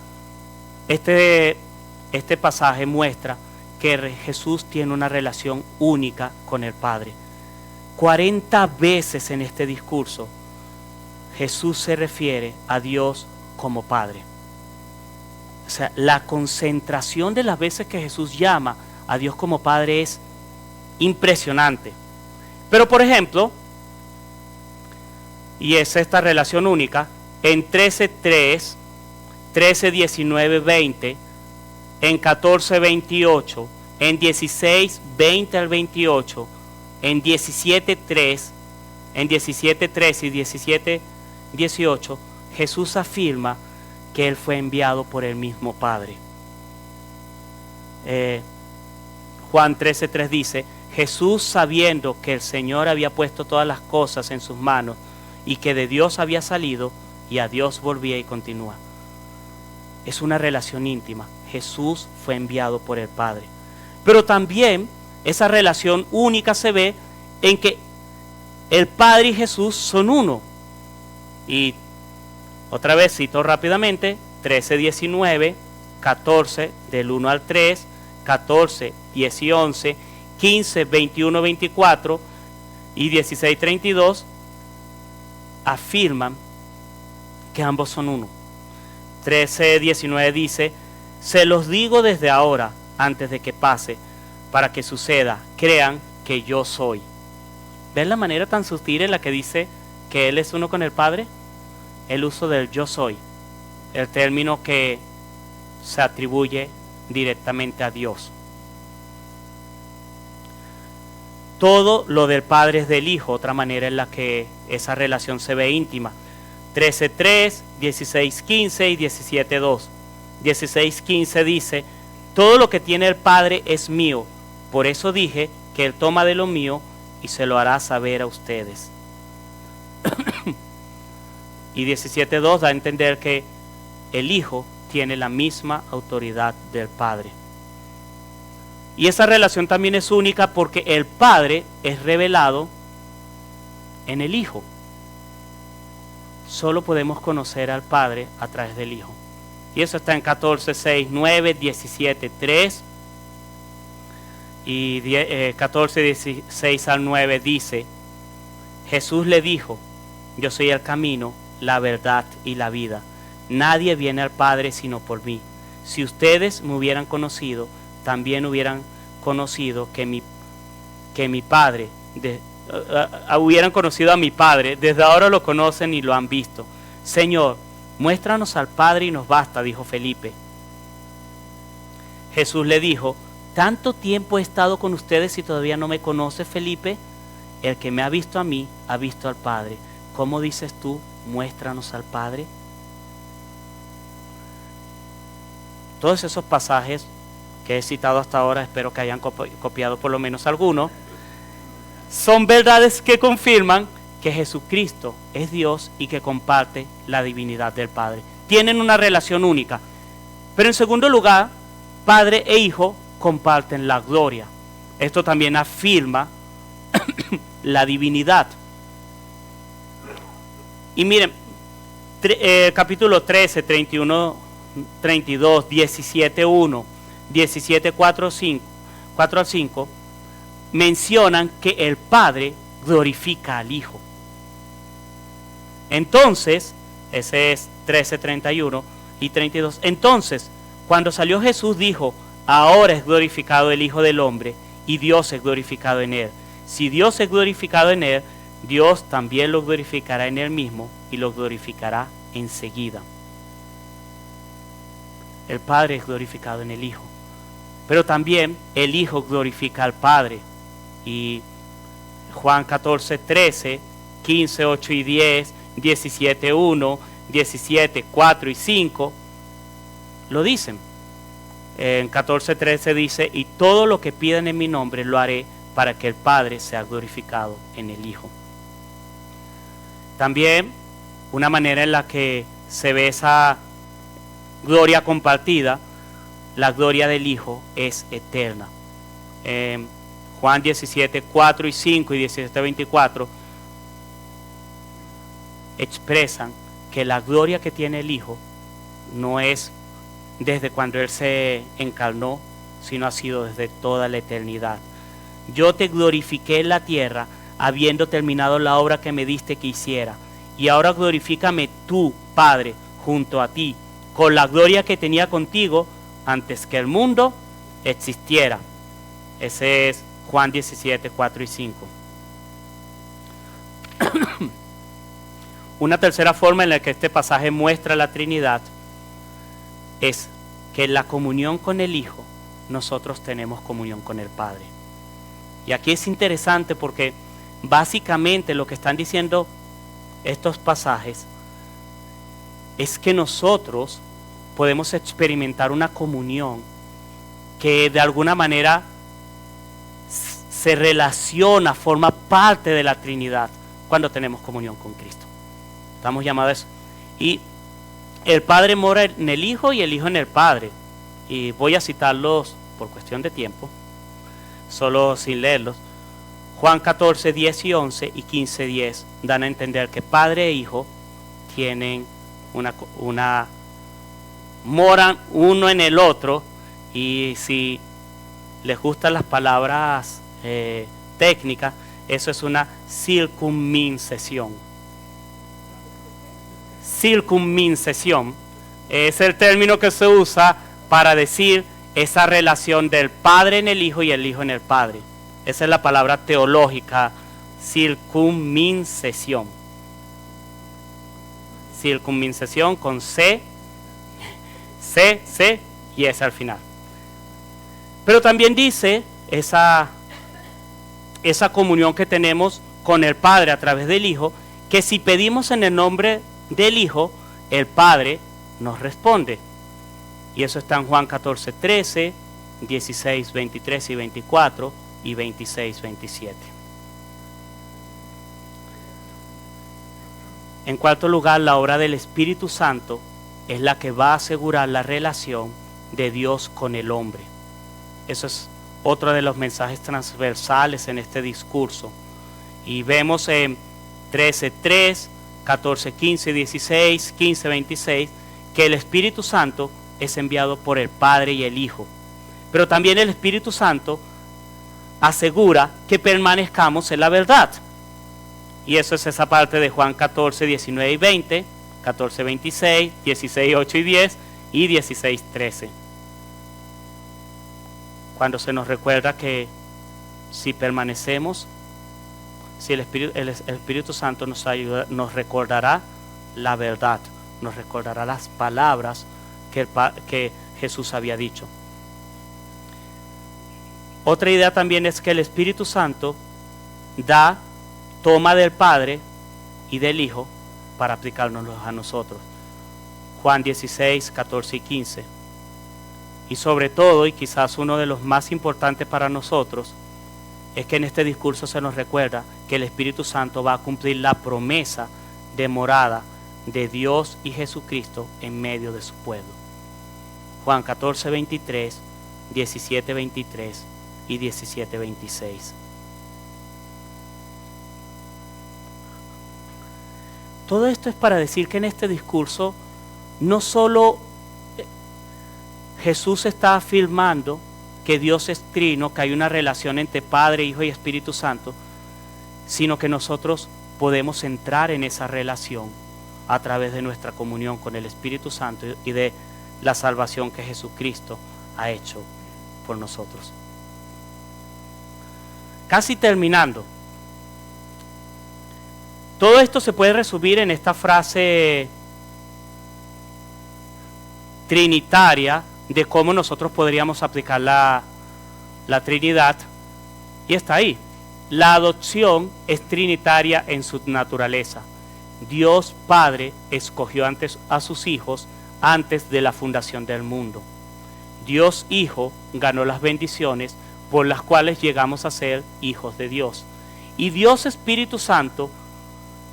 este pasaje muestra que Jesús tiene una relación única con el Padre. 40 veces en este discurso Jesús se refiere a Dios como Padre. O sea, la concentración de las veces que Jesús llama a Dios como Padre es impresionante. Pero por ejemplo, y es esta relación única, en 13:3, 13:19-20, en 14:28, en 16:20 al 28, en 17:3, en 17:13 y 17:18, Jesús afirma que Él fue enviado por el mismo Padre. Juan 13:3 dice: Jesús, sabiendo que el Señor había puesto todas las cosas en sus manos y que de Dios había salido y a Dios volvía, y continúa. Es una relación íntima. Jesús fue enviado por el Padre. Pero también esa relación única se ve en que el Padre y Jesús son uno. Y otra vez cito rápidamente 13, 19, 14 del 1 al 3, 14, 10 y 11, 15, 21, 24 y 16, 32 afirman que ambos son uno. 13, 19 dice: se los digo desde ahora, antes de que pase, para que suceda, crean que yo soy. ¿Ven la manera tan sutil en la que dice que Él es uno con el Padre? El uso del yo soy, el término que se atribuye directamente a Dios. Todo lo del Padre es del Hijo, otra manera en la que esa relación se ve íntima. 13.3, 16.15 y 17.2. 16.15 dice: todo lo que tiene el Padre es mío, por eso dije que Él toma de lo mío y se lo hará saber a ustedes. Y 17.2 da a entender que el Hijo tiene la misma autoridad del Padre. Y esa relación también es única porque el Padre es revelado en el Hijo. Solo podemos conocer al Padre a través del Hijo. Y eso está en 14, 6, 9, 17, 3 y 14, 16 al 9 dice: Jesús le dijo: yo soy el camino, la verdad y la vida. Nadie viene al Padre sino por mí. Si ustedes me hubieran conocido, también hubieran conocido que mi Padre, hubieran conocido a mi Padre. Desde ahora lo conocen y lo han visto. Señor, muéstranos al Padre y nos basta, dijo Felipe. Jesús le dijo: ¿tanto tiempo he estado con ustedes y todavía no me conoces, Felipe? El que me ha visto a mí, ha visto al Padre. ¿Cómo dices tú, muéstranos al Padre? Todos esos pasajes que he citado hasta ahora, espero que hayan copiado por lo menos alguno, son verdades que confirman que Jesucristo es Dios y que comparte la divinidad del Padre. Tienen una relación única. Pero en segundo lugar, Padre e Hijo comparten la gloria. Esto también afirma la divinidad. Y miren, capítulo 13, 31, 32, 17, 1, 17, 4 al 5, mencionan que el Padre glorifica al Hijo. Entonces, ese es 13, 31 y 32. Entonces, cuando salió Jesús dijo: ahora es glorificado el Hijo del Hombre y Dios es glorificado en Él. Si Dios es glorificado en Él, Dios también lo glorificará en Él mismo y lo glorificará enseguida. El Padre es glorificado en el Hijo, pero también el Hijo glorifica al Padre. Y Juan 14, 13, 15, 8 y 10, 17, 1, 17, 4 y 5 lo dicen. En 14, 13 dice: y todo lo que pidan en mi nombre lo haré para que el Padre sea glorificado en el Hijo. También una manera en la que se ve esa gloria compartida, la gloria del Hijo es eterna. Juan 17, 4 y 5 y 17, 24 expresan que la gloria que tiene el Hijo no es desde cuando Él se encarnó, sino ha sido desde toda la eternidad. Yo te glorifiqué en la tierra, habiendo terminado la obra que me diste que hiciera. Y ahora glorifícame tú, Padre, junto a ti, con la gloria que tenía contigo antes que el mundo existiera. Ese es Juan 17, 4 y 5. Una tercera forma en la que este pasaje muestra la Trinidad es que en la comunión con el Hijo nosotros tenemos comunión con el Padre. Y aquí es interesante porque básicamente lo que están diciendo estos pasajes es que nosotros podemos experimentar una comunión que de alguna manera se relaciona, forma parte de la Trinidad cuando tenemos comunión con Cristo. Estamos llamados a eso. Y el Padre mora en el Hijo y el Hijo en el Padre. Y voy a citarlos por cuestión de tiempo, solo sin leerlos. Juan 14, 10 y 11 y 15, 10 dan a entender que Padre e Hijo tienen moran uno en el otro, y si les gustan las palabras técnicas, eso es una circunmincesión. Circunmincesión es el término que se usa para decir esa relación del Padre en el Hijo y el Hijo en el Padre. Esa es la palabra teológica, circunmincesión. Circunmincesión con C y S al final. Pero también dice esa comunión que tenemos con el Padre a través del Hijo, que si pedimos en el nombre del Hijo, el Padre nos responde. Y eso está en Juan 14, 13, 16, 23 y 24 y 26, 27. En cuarto lugar, la obra del Espíritu Santo es la que va a asegurar la relación de Dios con el hombre. Eso es otro de los mensajes transversales en este discurso. Y vemos en 13:3, 14:15, 16, 15, 26, que el Espíritu Santo es enviado por el Padre y el Hijo. Pero también el Espíritu Santo asegura que permanezcamos en la verdad. Y eso es esa parte de Juan 14, 19 y 20, 14, 26, 16, 8 y 10 y 16, 13. Cuando se nos recuerda que si permanecemos, si el Espíritu Santo nos ayuda, nos recordará la verdad, nos recordará las palabras que Jesús había dicho. Otra idea también es que el Espíritu Santo toma del Padre y del Hijo para aplicárnoslos a nosotros. Juan 16, 14 y 15. Y sobre todo, y quizás uno de los más importantes para nosotros, es que en este discurso se nos recuerda que el Espíritu Santo va a cumplir la promesa de morada de Dios y Jesucristo en medio de su pueblo. Juan 14, 23, 17, 23 y 17, 26. Todo esto es para decir que en este discurso no solo Jesús está afirmando que Dios es trino, que hay una relación entre Padre, Hijo y Espíritu Santo, sino que nosotros podemos entrar en esa relación a través de nuestra comunión con el Espíritu Santo y de la salvación que Jesucristo ha hecho por nosotros. Casi terminando. Todo esto se puede resumir en esta frase trinitaria de cómo nosotros podríamos aplicar la Trinidad, y está ahí. La adopción es trinitaria en su naturaleza. Dios Padre escogió antes a sus hijos antes de la fundación del mundo. Dios Hijo ganó las bendiciones por las cuales llegamos a ser hijos de Dios. Y Dios Espíritu Santo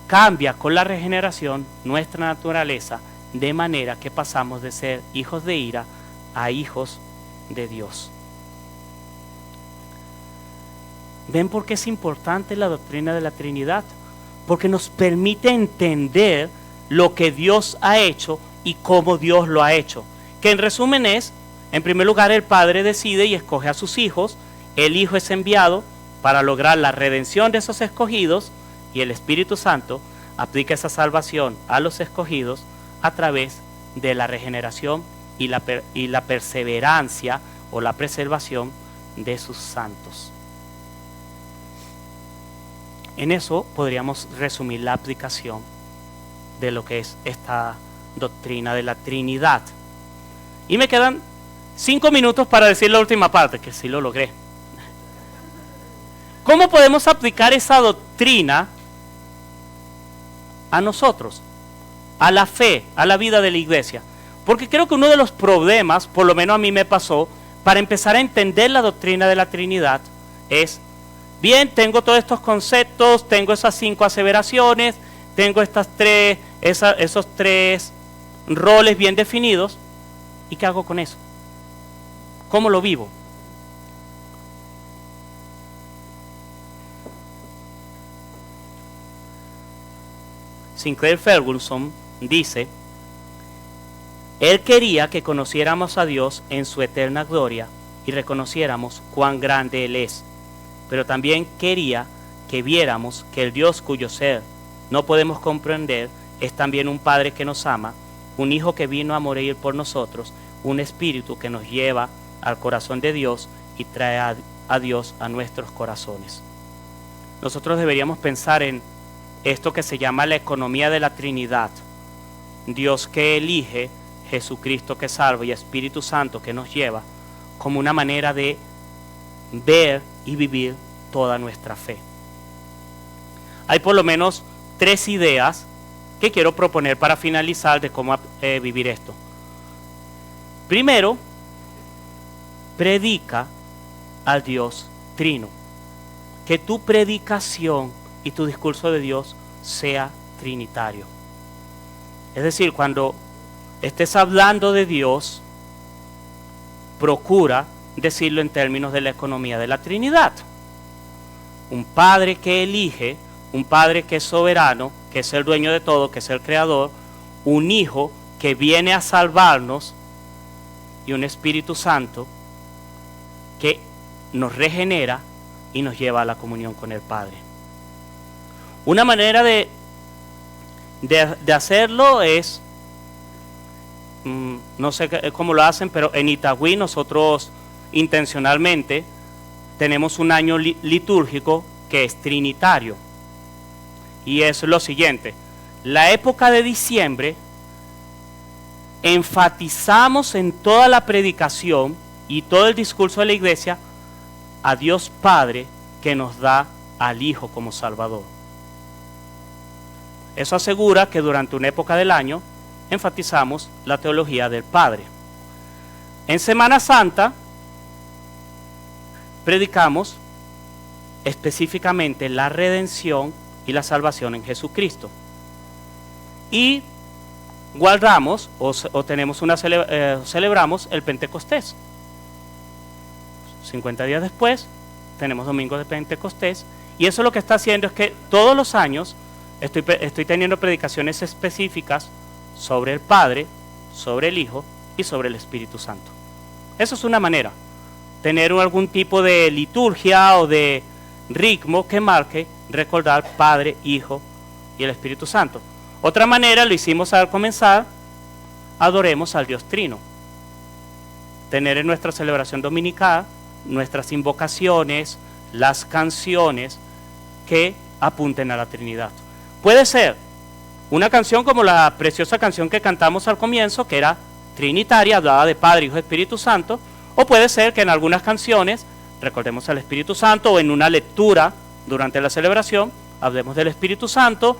cambia con la regeneración nuestra naturaleza de manera que pasamos de ser hijos de ira a hijos de Dios. ¿Ven por qué es importante la doctrina de la Trinidad? Porque nos permite entender lo que Dios ha hecho y cómo Dios lo ha hecho. Que en resumen es, en primer lugar, el Padre decide y escoge a sus hijos, el Hijo es enviado para lograr la redención de esos escogidos, y el Espíritu Santo aplica esa salvación a los escogidos a través de la regeneración y la perseverancia o la preservación de sus santos. En eso podríamos resumir la aplicación de lo que es esta doctrina de la Trinidad. Y me quedan 5 minutos para decir la última parte, que sí lo logré. ¿Cómo podemos aplicar esa doctrina a nosotros, a la fe, a la vida de la iglesia? Porque creo que uno de los problemas, por lo menos a mí me pasó, para empezar a entender la doctrina de la Trinidad es, bien, tengo todos estos conceptos, tengo esas 5 aseveraciones, tengo esos 3 roles bien definidos, ¿y qué hago con eso? ¿Cómo lo vivo? Sinclair Ferguson dice Él quería que conociéramos a Dios en su eterna gloria y reconociéramos cuán grande Él es. Pero también quería que viéramos que el Dios cuyo ser no podemos comprender es también un Padre que nos ama, un Hijo que vino a morir por nosotros, un Espíritu que nos lleva al corazón de Dios y trae a Dios a nuestros corazones. Nosotros deberíamos pensar en esto que se llama la economía de la Trinidad. Dios que elige, Jesucristo que salva y Espíritu Santo que nos lleva, como una manera de ver y vivir toda nuestra fe. Hay por lo menos 3 ideas que quiero proponer para finalizar de cómo vivir esto. Primero, predica al Dios Trino. Que tu predicación y tu discurso de Dios sea trinitario. Es decir, cuando estés hablando de Dios, procura decirlo en términos de la economía de la Trinidad. Un Padre que elige, un Padre que es soberano, que es el dueño de todo, que es el creador, un Hijo que viene a salvarnos y un Espíritu Santo que nos regenera y nos lleva a la comunión con el Padre. Una manera de hacerlo es, no sé cómo lo hacen, pero en Itagüí nosotros intencionalmente tenemos un año litúrgico que es trinitario. Y es lo siguiente: la época de diciembre enfatizamos en toda la predicación y todo el discurso de la iglesia a Dios Padre que nos da al Hijo como Salvador. Eso asegura que durante una época del año enfatizamos la teología del Padre. En Semana Santa predicamos específicamente la redención y la salvación en Jesucristo. Y guardamos o tenemos celebramos el Pentecostés. 50 días después tenemos domingo de Pentecostés, y eso lo que está haciendo es que todos los años estoy teniendo predicaciones específicas sobre el Padre, sobre el Hijo y sobre el Espíritu Santo. Eso es una manera, tener algún tipo de liturgia o de ritmo que marque recordar Padre, Hijo y el Espíritu Santo. Otra manera, lo hicimos al comenzar, adoremos al Dios Trino. Tener en nuestra celebración dominical nuestras invocaciones, las canciones que apunten a la Trinidad. Puede ser una canción como la preciosa canción que cantamos al comienzo, que era trinitaria, hablaba de Padre, Hijo y Espíritu Santo, o puede ser que en algunas canciones recordemos al Espíritu Santo, o en una lectura durante la celebración hablemos del Espíritu Santo,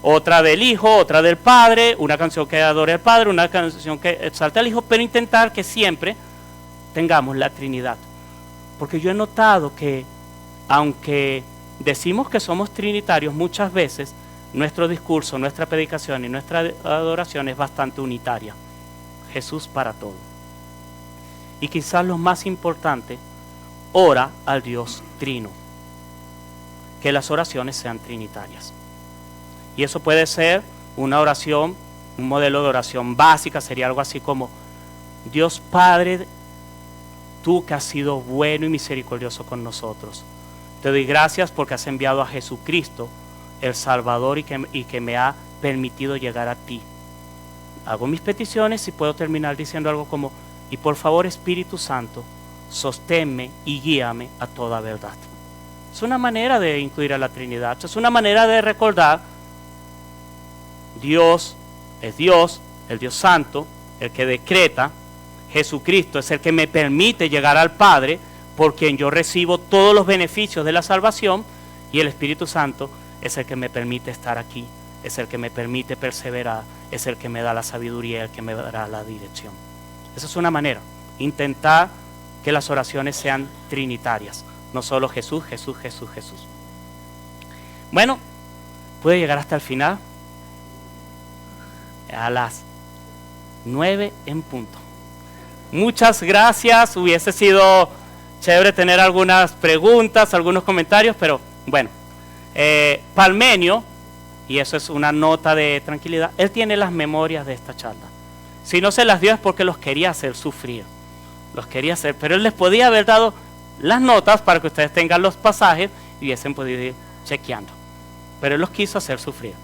otra del Hijo, otra del Padre, una canción que adore al Padre, una canción que exalte al Hijo, pero intentar que siempre tengamos la Trinidad. Porque yo he notado que aunque decimos que somos trinitarios, muchas veces nuestro discurso, nuestra predicación y nuestra adoración es bastante unitaria. Jesús para todo. Y quizás lo más importante, ora al Dios Trino. Que las oraciones sean trinitarias. Y eso puede ser una oración, un modelo de oración básica, sería algo así como: Dios Padre, tú que has sido bueno y misericordioso con nosotros, te doy gracias porque has enviado a Jesucristo, el Salvador, y que me ha permitido llegar a ti. Hago mis peticiones y puedo terminar diciendo algo como: y por favor, Espíritu Santo, sosténme y guíame a toda verdad. Es una manera de incluir a la Trinidad, es una manera de recordar: Dios es Dios, el Dios Santo, el que decreta. Jesucristo es el que me permite llegar al Padre, por quien yo recibo todos los beneficios de la salvación, y el Espíritu Santo es el que me permite estar aquí, es el que me permite perseverar, es el que me da la sabiduría, el que me dará la dirección. Esa es una manera, intentar que las oraciones sean trinitarias, no solo Jesús, Jesús, Jesús, Jesús. Bueno, puede llegar hasta el final, a las 9 en punto. Muchas gracias, hubiese sido chévere tener algunas preguntas, algunos comentarios, pero bueno, Palmenio, y eso es una nota de tranquilidad, él tiene las memorias de esta charla. Si no se las dio es porque los quería hacer sufrir. Los quería hacer, pero él les podía haber dado las notas para que ustedes tengan los pasajes y hubiesen podido ir chequeando. Pero él los quiso hacer sufrir.